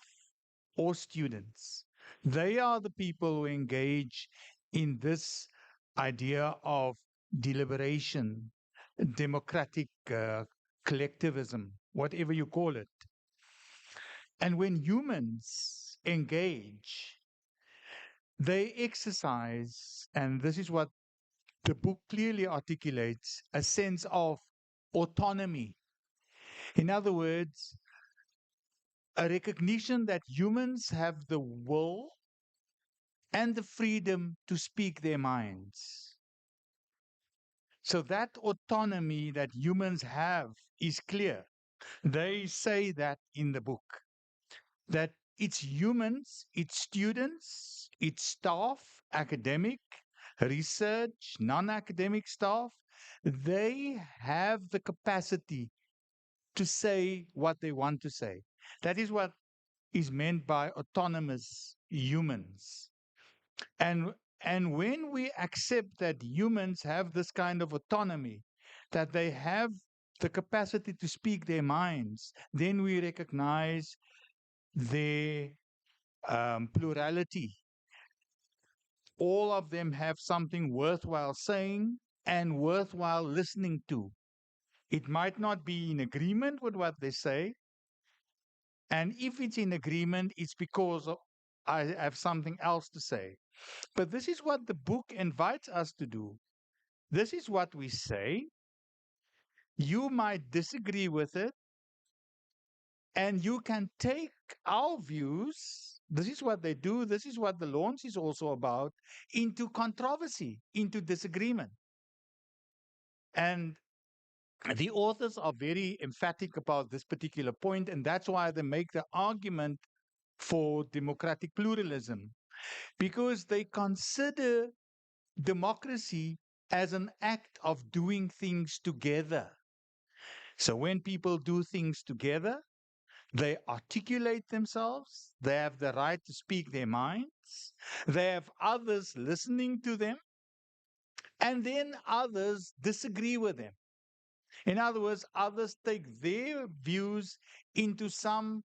or students. They are the people who engage in this idea of deliberation, democratic collectivism, whatever you call it. And when humans engage, they exercise, and this is what the book clearly articulates, a sense of autonomy. In other words, a recognition that humans have the will and the freedom to speak their minds. So that autonomy that humans have is clear. They say that in the book, that it's humans, it's students, it's staff, academic, research, non-academic staff, they have the capacity to say what they want to say. That is what is meant by autonomous humans. And and when we accept that humans have this kind of autonomy, that they have the capacity to speak their minds, then we recognize their plurality. All of them have something worthwhile saying and worthwhile listening to. It might not be in agreement with what they say. And if it's in agreement, it's because I have something else to say. But this is what the book invites us to do. This is what we say. You might disagree with it, and you can take our views. This is what they do. This is what the launch is also about, into controversy, into disagreement. And the authors are very emphatic about this particular point, and that's why they make the argument for democratic pluralism, because they consider democracy as an act of doing things together. So when people do things together, they articulate themselves, they have the right to speak their minds, they have others listening to them, and then others disagree with them. In other words, others take their views into some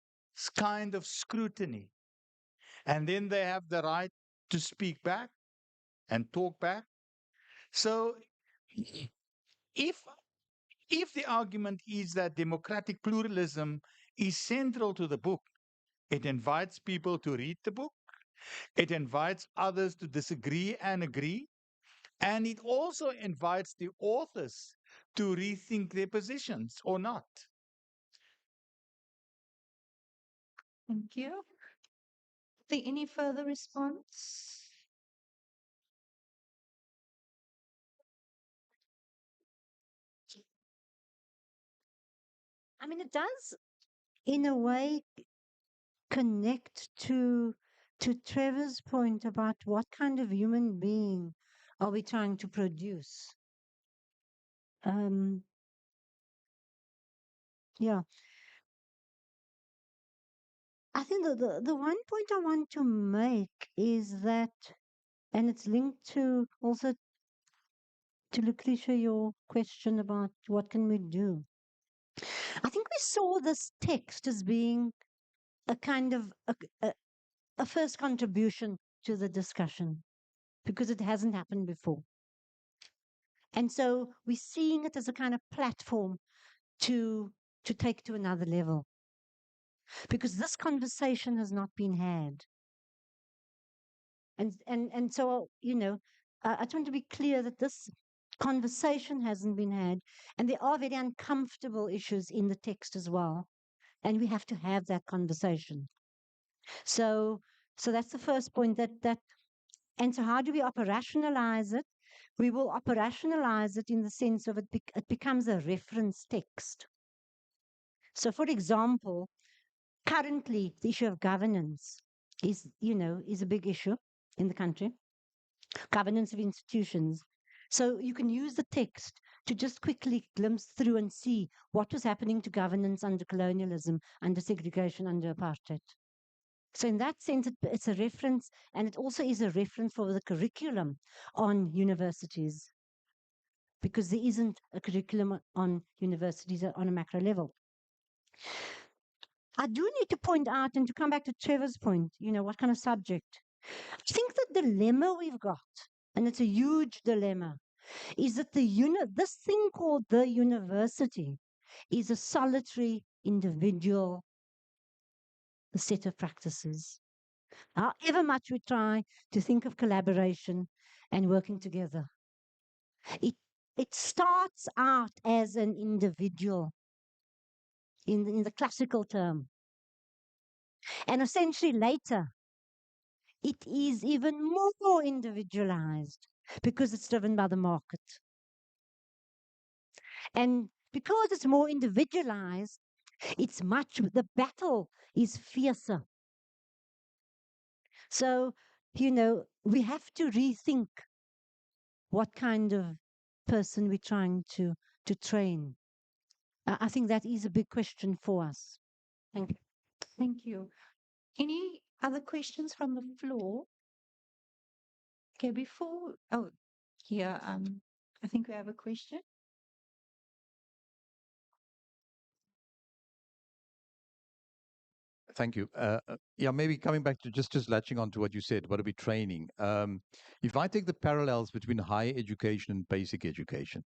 kind of scrutiny, and then they have the right to speak back and talk back. So if if the argument is that democratic pluralism is central to the book, it invites people to read the book, it invites others to disagree and agree, and it also invites the authors to rethink their positions or not. Thank you. Is there any further response? I mean, it does, in a way, connect to Trevor's point about what kind of human being are we trying to produce. Um, yeah, I think the one point I want to make is that, and it's linked to also to Lucretia, your question about what can we do. I think we saw this text as being a kind of a first contribution to the discussion because it hasn't happened before. And so we're seeing it as a kind of platform to take to another level because this conversation has not been had. And so, you know, I just want to be clear that this conversation hasn't been had, and there are very uncomfortable issues in the text as well, and we have to have that conversation. So that's the first point. And so how do we operationalize it? We will operationalize it in the sense of it becomes a reference text. So, for example, currently the issue of governance is a big issue in the country. Governance of institutions. So you can use the text to just quickly glimpse through and see what was happening to governance under colonialism, under segregation, under apartheid. So in that sense, it's a reference, and it also is a reference for the curriculum on universities, because there isn't a curriculum on universities on a macro level. I do need to point out and to come back to Trevor's point, what kind of subject. I think the dilemma we've got, and it's a huge dilemma, is that this thing called the university is a solitary individual set of practices. However much we try to think of collaboration and working together, it it starts out as an individual in the classical term, and essentially later it is even more individualized because it's driven by the market. And because it's more individualized, the battle is fiercer. So, we have to rethink what kind of person we're trying to train. I think that is a big question for us. Thank you. Thank you. Any other questions from the floor? Okay, here, I think we have a question. Thank you. Yeah, maybe coming back to just latching on to what you said, what are we training? If I take the parallels between higher education and basic education,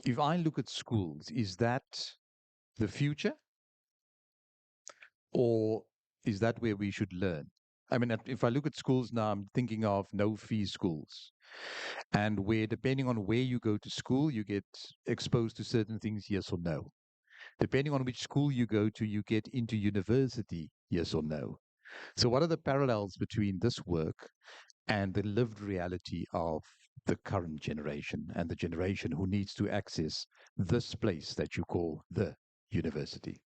if I look at schools, is that the future, or is that where we should learn? I mean, if I look at schools now, I'm thinking of no-fee schools, and where depending on where you go to school, you get exposed to certain things, yes or no. Depending on which school you go to, you get into university, yes or no. So, what are the parallels between this work and the lived reality of the current generation and the generation who needs to access this place that you call the university?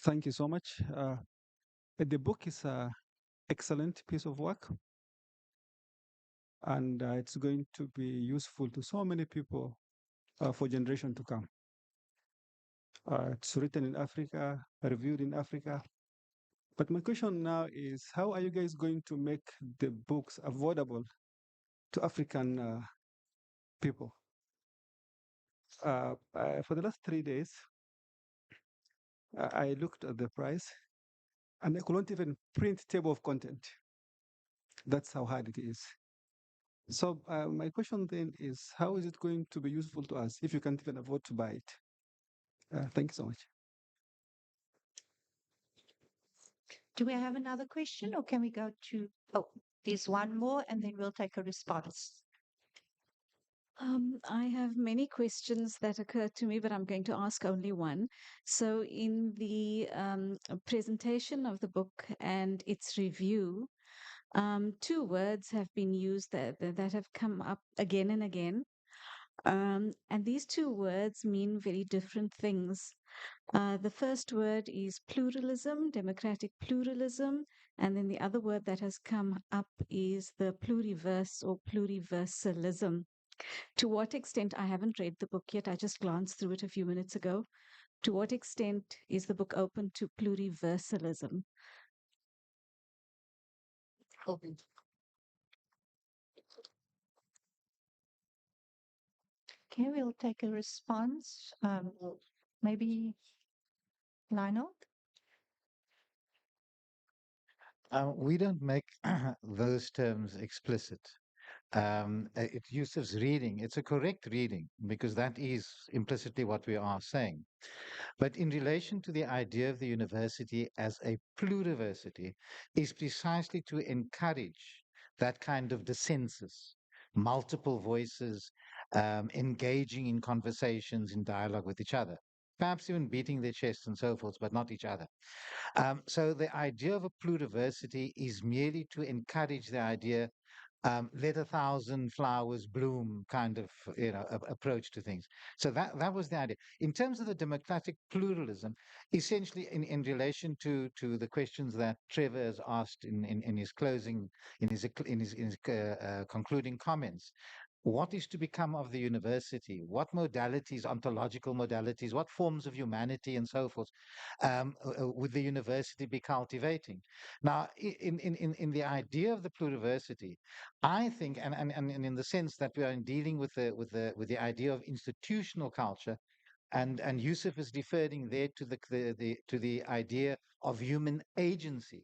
Thank you so much. The book is an excellent piece of work, and it's going to be useful to so many people for generation to come. It's written in Africa, reviewed in Africa. But my question now is, how are you guys going to make the books affordable to African people? For the last 3 days, I looked at the price, and I couldn't even print table of content. That's how hard it is. So my question then is, how is it going to be useful to us if you can't even afford to buy it? Thank you so much. Do we have another question, or can we go to? Oh, there's one more, and then we'll take a response. I have many questions that occur to me, but I'm going to ask only one. So, in the presentation of the book and its review, two words have been used that have come up again and again. And these two words mean very different things. The first word is pluralism, democratic pluralism, and then the other word that has come up is the pluriverse or pluriversalism. To what extent, I haven't read the book yet, I just glanced through it a few minutes ago. To what extent is the book open to pluriversalism? Okay, we'll take a response. Maybe Lionel? We don't make those terms explicit. It's Yusuf's reading. It's a correct reading because that is implicitly what we are saying. But in relation to the idea of the university as a pluriversity, is precisely to encourage that kind of dissensus, multiple voices, engaging in conversations, in dialogue with each other, perhaps even beating their chests and so forth, but not each other. So the idea of a pluriversity is merely to encourage the idea, let a thousand flowers bloom kind of approach to things. So that was the idea. In terms of the democratic pluralism, essentially in relation to the questions that Trevor has asked in his closing, in his concluding comments, what is to become of the university, what modalities, ontological modalities, what forms of humanity and so forth would the university be cultivating? Now, in the idea of the pluriversity, I think, and in the sense that we are dealing with the idea of institutional culture, and Yusuf is referring there to the idea of human agency.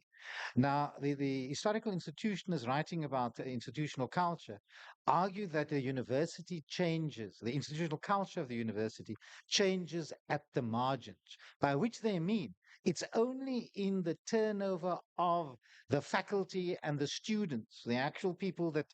Now, the historical institutionalists writing about institutional culture argue that the university changes, the institutional culture of the university changes at the margins, by which they mean it's only in the turnover of the faculty and the students, the actual people that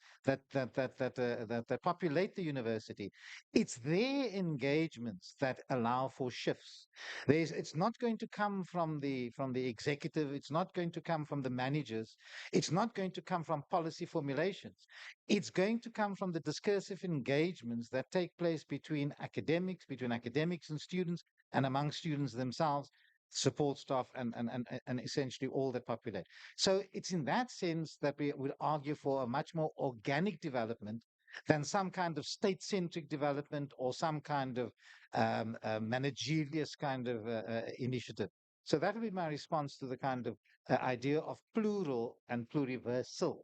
populate the university. It's their engagements that allow for shifts. It's not going to come from the executive. It's not going to come from the managers. It's not going to come from policy formulations. It's going to come from the discursive engagements that take place between academics and students, and among students themselves, support staff, and essentially all that populate. So it's in that sense that we would argue for a much more organic development than some kind of state-centric development or some kind of managerialist kind of initiative. So that would be my response to the kind of idea of plural and pluriversal,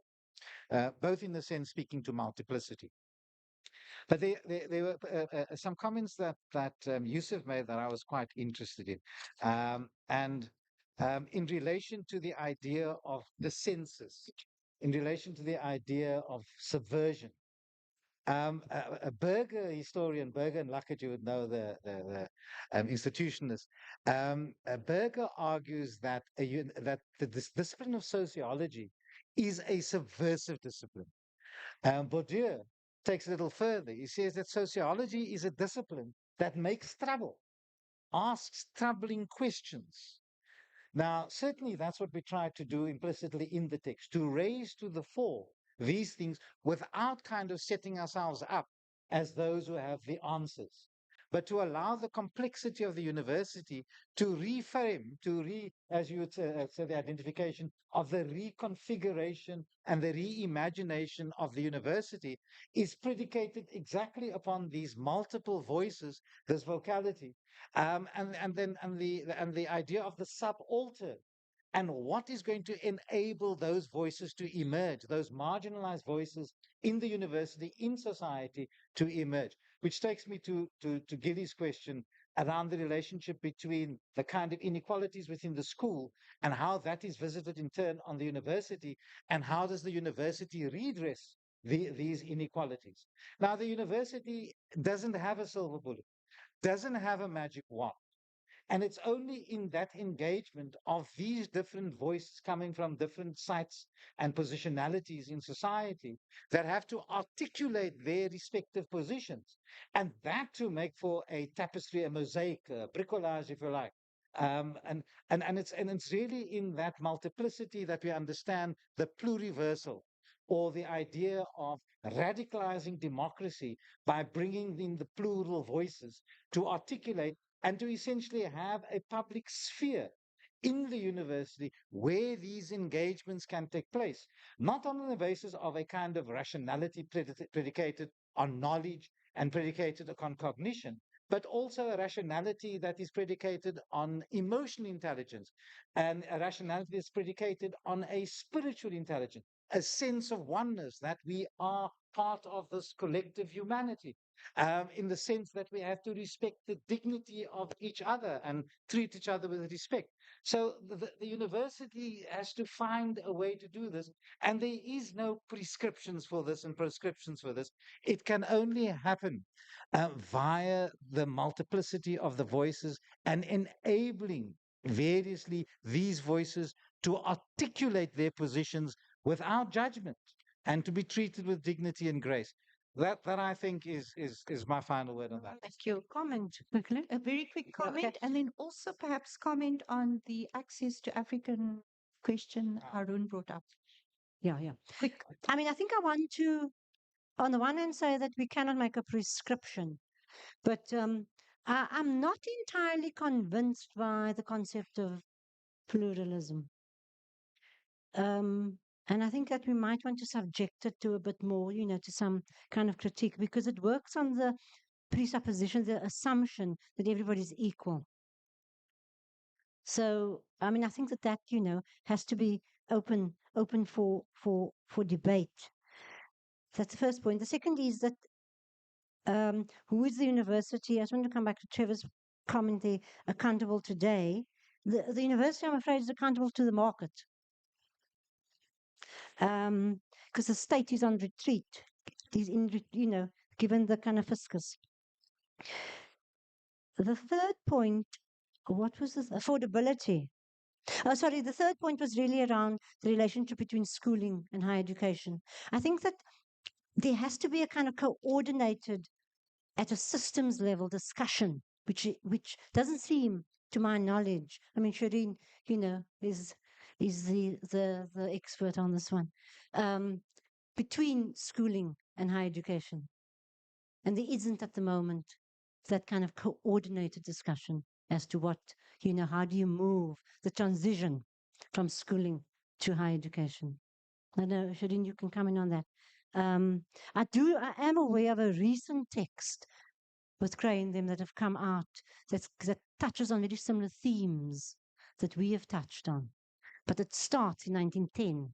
both in the sense speaking to multiplicity. But there were some comments that Yusuf made that I was quite interested in, and in relation to the idea of the census, in relation to the idea of subversion. A Berger historian, Berger and Luckett, you would know the institutionalist. Berger argues that that this discipline of sociology is a subversive discipline. Bourdieu takes it a little further. He says that sociology is a discipline that makes trouble, asks troubling questions. Now, certainly that's what we try to do implicitly in the text, to raise to the fore these things without kind of setting ourselves up as those who have the answers, but to allow the complexity of the university to reframe, as you would say, the identification of the reconfiguration and the reimagination of the university is predicated exactly upon these multiple voices, this vocality, and the idea of the subaltern, and what is going to enable those voices to emerge, those marginalized voices in the university, in society, to emerge. Which takes me to Gilly's question around the relationship between the kind of inequalities within the school and how that is visited in turn on the university, and how does the university redress these inequalities. Now, the university doesn't have a silver bullet, doesn't have a magic wand. And it's only in that engagement of these different voices coming from different sites and positionalities in society that have to articulate their respective positions, and that to make for a tapestry, a mosaic, a bricolage, if you like. And it's really in that multiplicity that we understand the pluriversal, or the idea of radicalizing democracy by bringing in the plural voices to articulate and to essentially have a public sphere in the university where these engagements can take place, not on the basis of a kind of rationality predicated on knowledge and predicated upon cognition, but also a rationality that is predicated on emotional intelligence, and a rationality that's predicated on a spiritual intelligence, a sense of oneness, that we are part of this collective humanity, in the sense that we have to respect the dignity of each other and treat each other with respect. So the university has to find a way to do this, and there is no prescriptions for this and prescriptions for this. It can only happen via the multiplicity of the voices and enabling variously these voices to articulate their positions without judgment and to be treated with dignity and grace. That I think is my final word on that. Thank you. Comment. Okay. A very quick Okay. comment, and then also perhaps comment on the access to African question Arun brought up. Yeah, yeah. Quick. I mean, I think I want to, on the one hand, say that we cannot make a prescription, but I'm not entirely convinced by the concept of pluralism. And I think that we might want to subject it to a bit more, to some kind of critique, because it works on the presupposition, the assumption that everybody's equal. So, I mean, I think that has to be open for debate. That's the first point. The second is that who is the university? I just want to come back to Trevor's comment there, accountable today. The university, I'm afraid, is accountable to the market. Because the state is on retreat, is given the kind of fiscus. The third point, what was this? Affordability. Oh, sorry, the third point was really around the relationship between schooling and higher education. I think that there has to be a kind of coordinated, at a systems level discussion, which doesn't seem, to my knowledge. I mean, Shireen, is the expert on this one. Between schooling and higher education. And there isn't at the moment that kind of coordinated discussion as to what, how do you move the transition from schooling to higher education. I know, Shireen, you can come in on that. I am aware of a recent text with Cray and them that have come out that touches on very similar themes that we have touched on. But it starts in 1910.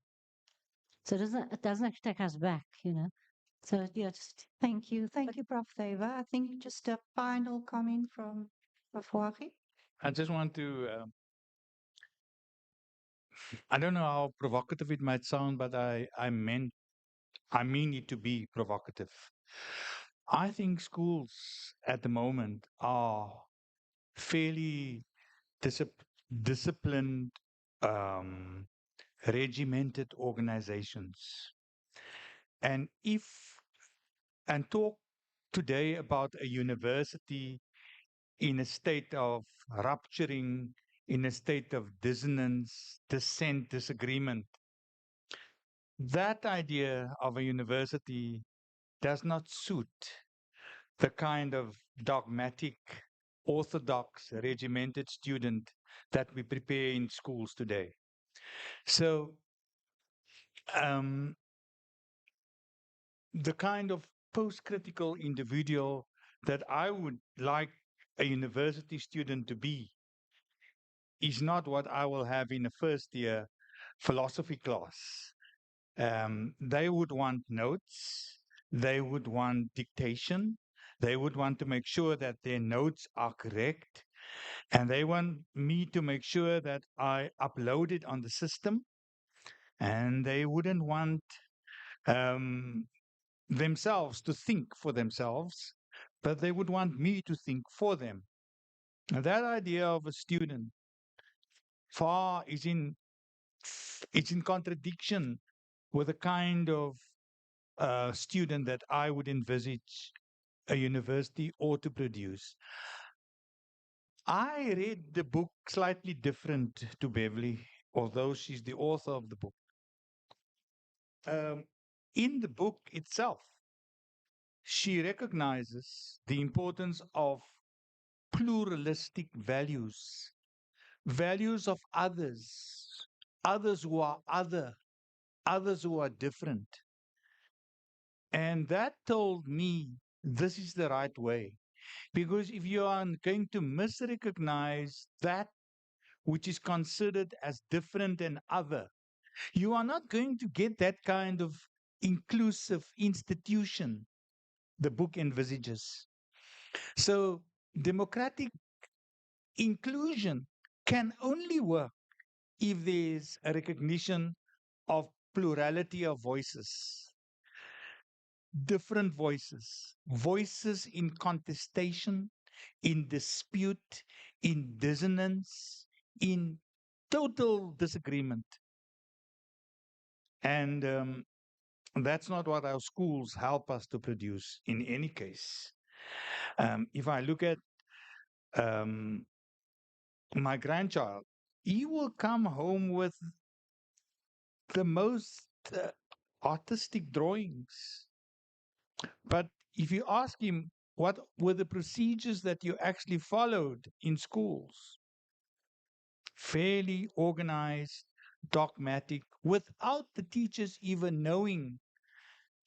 So it doesn't actually take us back, So yeah, just Thank you. Thank you, Prof. Deva. I think just a final comment from Mafwagi. I just want to, I don't know how provocative it might sound, but I mean it to be provocative. I think schools at the moment are fairly disciplined, um, regimented organizations. And talk today about a university in a state of rupturing, in a state of dissonance, dissent, disagreement. That idea of a university does not suit the kind of dogmatic, orthodox, regimented student that we prepare in schools today. So, the kind of post critical individual that I would like a university student to be is not what I will have in a first year philosophy class. They would want notes, they would want dictation, they would want to make sure that their notes are correct, and they want me to make sure that I upload it on the system, and they wouldn't want themselves to think for themselves, but they would want me to think for them. Now, that idea of a student far is in contradiction with the kind of student that I would envisage a university ought to produce. I read the book slightly different to Beverly, although she's the author of the book. In the book itself, she recognizes the importance of pluralistic values, values of others, others who are other, others who are different. And that told me this is the right way. Because if you are going to misrecognize that which is considered as different and other, you are not going to get that kind of inclusive institution the book envisages. So, democratic inclusion can only work if there's a recognition of plurality of voices, different voices, voices in contestation, in dispute, in dissonance, in total disagreement. And that's not what our schools help us to produce in any case. If I look at my grandchild, he will come home with the most artistic drawings. But if you ask him, what were the procedures that you actually followed in schools? Fairly organized, dogmatic, without the teachers even knowing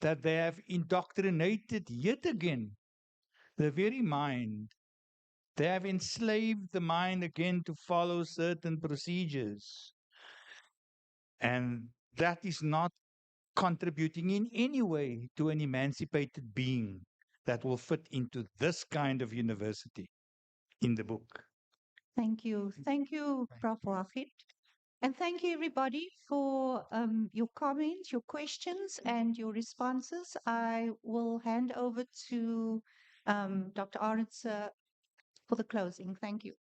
that they have indoctrinated yet again the very mind. They have enslaved the mind again to follow certain procedures. And that is not contributing in any way to an emancipated being that will fit into this kind of university in the book. Thank you. Thank you, Prof. Wahid. And thank you, everybody, for your comments, your questions, and your responses. I will hand over to Dr. Arendse for the closing. Thank you.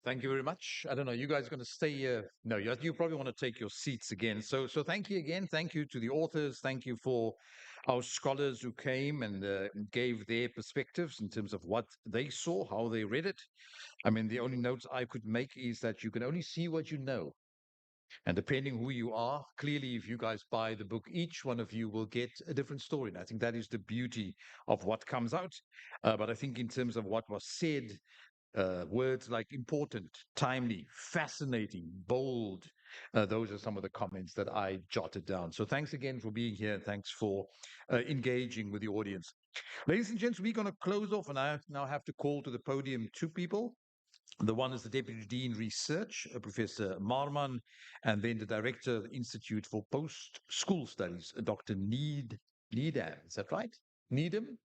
Thank you very much. I don't know, you guys are going to stay here? No, you probably want to take your seats again. So thank you again. Thank you to the authors. Thank you for our scholars who came and gave their perspectives in terms of what they saw, how they read it. I mean, the only notes I could make is that you can only see what you know. And depending who you are, clearly, if you guys buy the book, each one of you will get a different story. And I think that is the beauty of what comes out. But I think in terms of what was said, words like important, timely, fascinating, bold. Those are some of the comments that I jotted down. So thanks again for being here. Thanks for engaging with the audience. Ladies and gents, we're going to close off, and I now have to call to the podium two people. The one is the Deputy Dean Research, Professor Marman, and then the Director of the Institute for Post-School Studies, Dr. Needham. Is that right? Needham?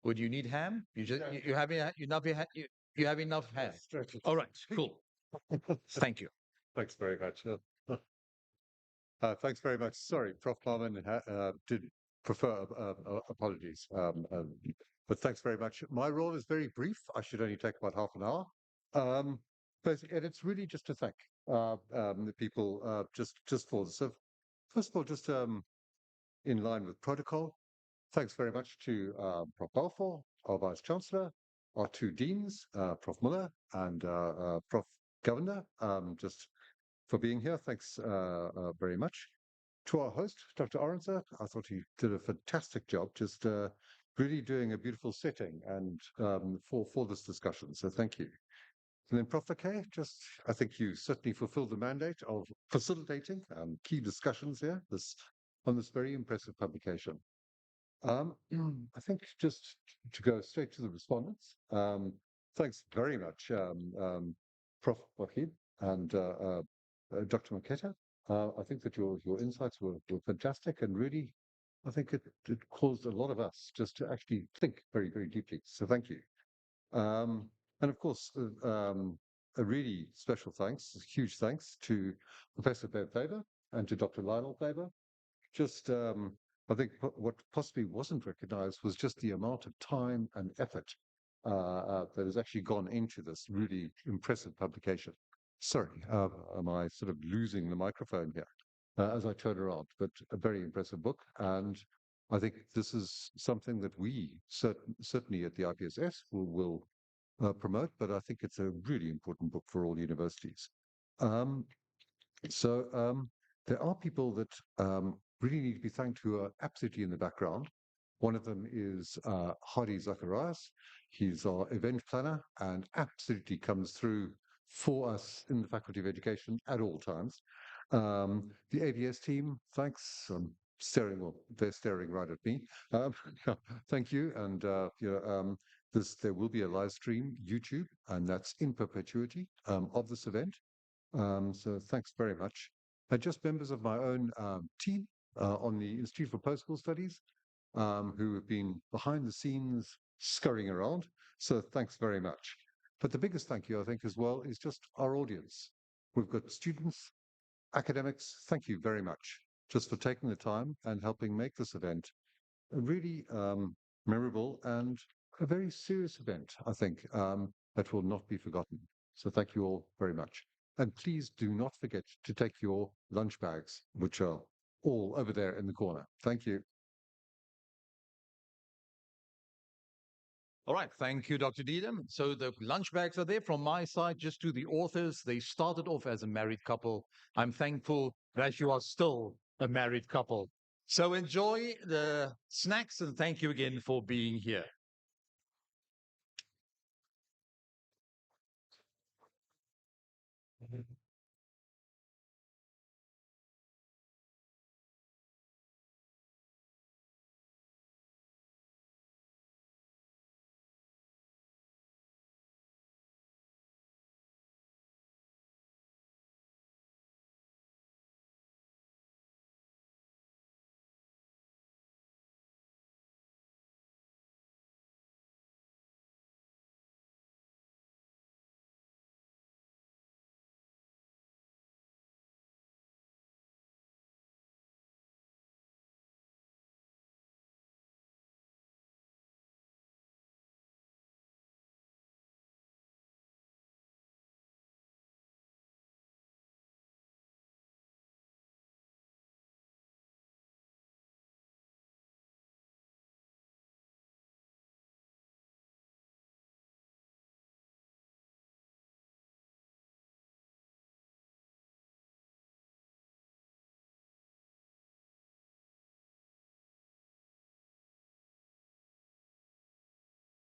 Would you need ham? You have you have enough ham. All right, cool. Thank you. Thanks very much. Thanks very much. Sorry, Prof. Marman did prefer apologies. But thanks very much. My role is very brief. I should only take about half an hour. And it's really just to thank the people just for the so first of all, just in line with protocol. Thanks very much to Prof. Balfour, our Vice Chancellor, our two Deans, Prof. Muller and Prof. Governor, just for being here. Thanks very much. To our host, Dr. Arendse, I thought he did a fantastic job, just really doing a beautiful setting and for this discussion. So thank you. And then Prof. K, I think you certainly fulfilled the mandate of facilitating key discussions here on this very impressive publication. I think just to go straight to the respondents, thanks very much, Prof. Wahid and Dr. Maketa. I think that your insights were fantastic, and really, I think it caused a lot of us just to actually think very, very deeply. So thank you. And of course, a really special thanks, huge thanks to Professor Bev Faber and to Dr. Lionel Faber. Just, I think what possibly wasn't recognized was just the amount of time and effort that has actually gone into this really impressive publication. Sorry, am I sort of losing the microphone here as I turn around? But a very impressive book. And I think this is something that we certainly at the IPSS will promote, but I think it's a really important book for all universities. So there are people that really need to be thanked who are absolutely in the background. One of them is Hardy Zacharias. He's our event planner and absolutely comes through for us in the Faculty of Education at all times. The ABS team, thanks. They're staring right at me. Thank you. And there will be a live stream, YouTube, and that's in perpetuity of this event. So thanks very much. Just members of my own team on the Institute for Post-School Studies who have been behind the scenes scurrying around. So thanks very much. But the biggest thank you, I think, as well, is just our audience. We've got students, academics. Thank you very much just for taking the time and helping make this event a really memorable and a very serious event, I think, that will not be forgotten. So thank you all very much. And please do not forget to take your lunch bags, which are all over there in the corner. Thank you. All right. Thank you, Dr. Needham. So the lunch bags are there from my side, just to the authors. They started off as a married couple. I'm thankful that you are still a married couple. So enjoy the snacks and thank you again for being here.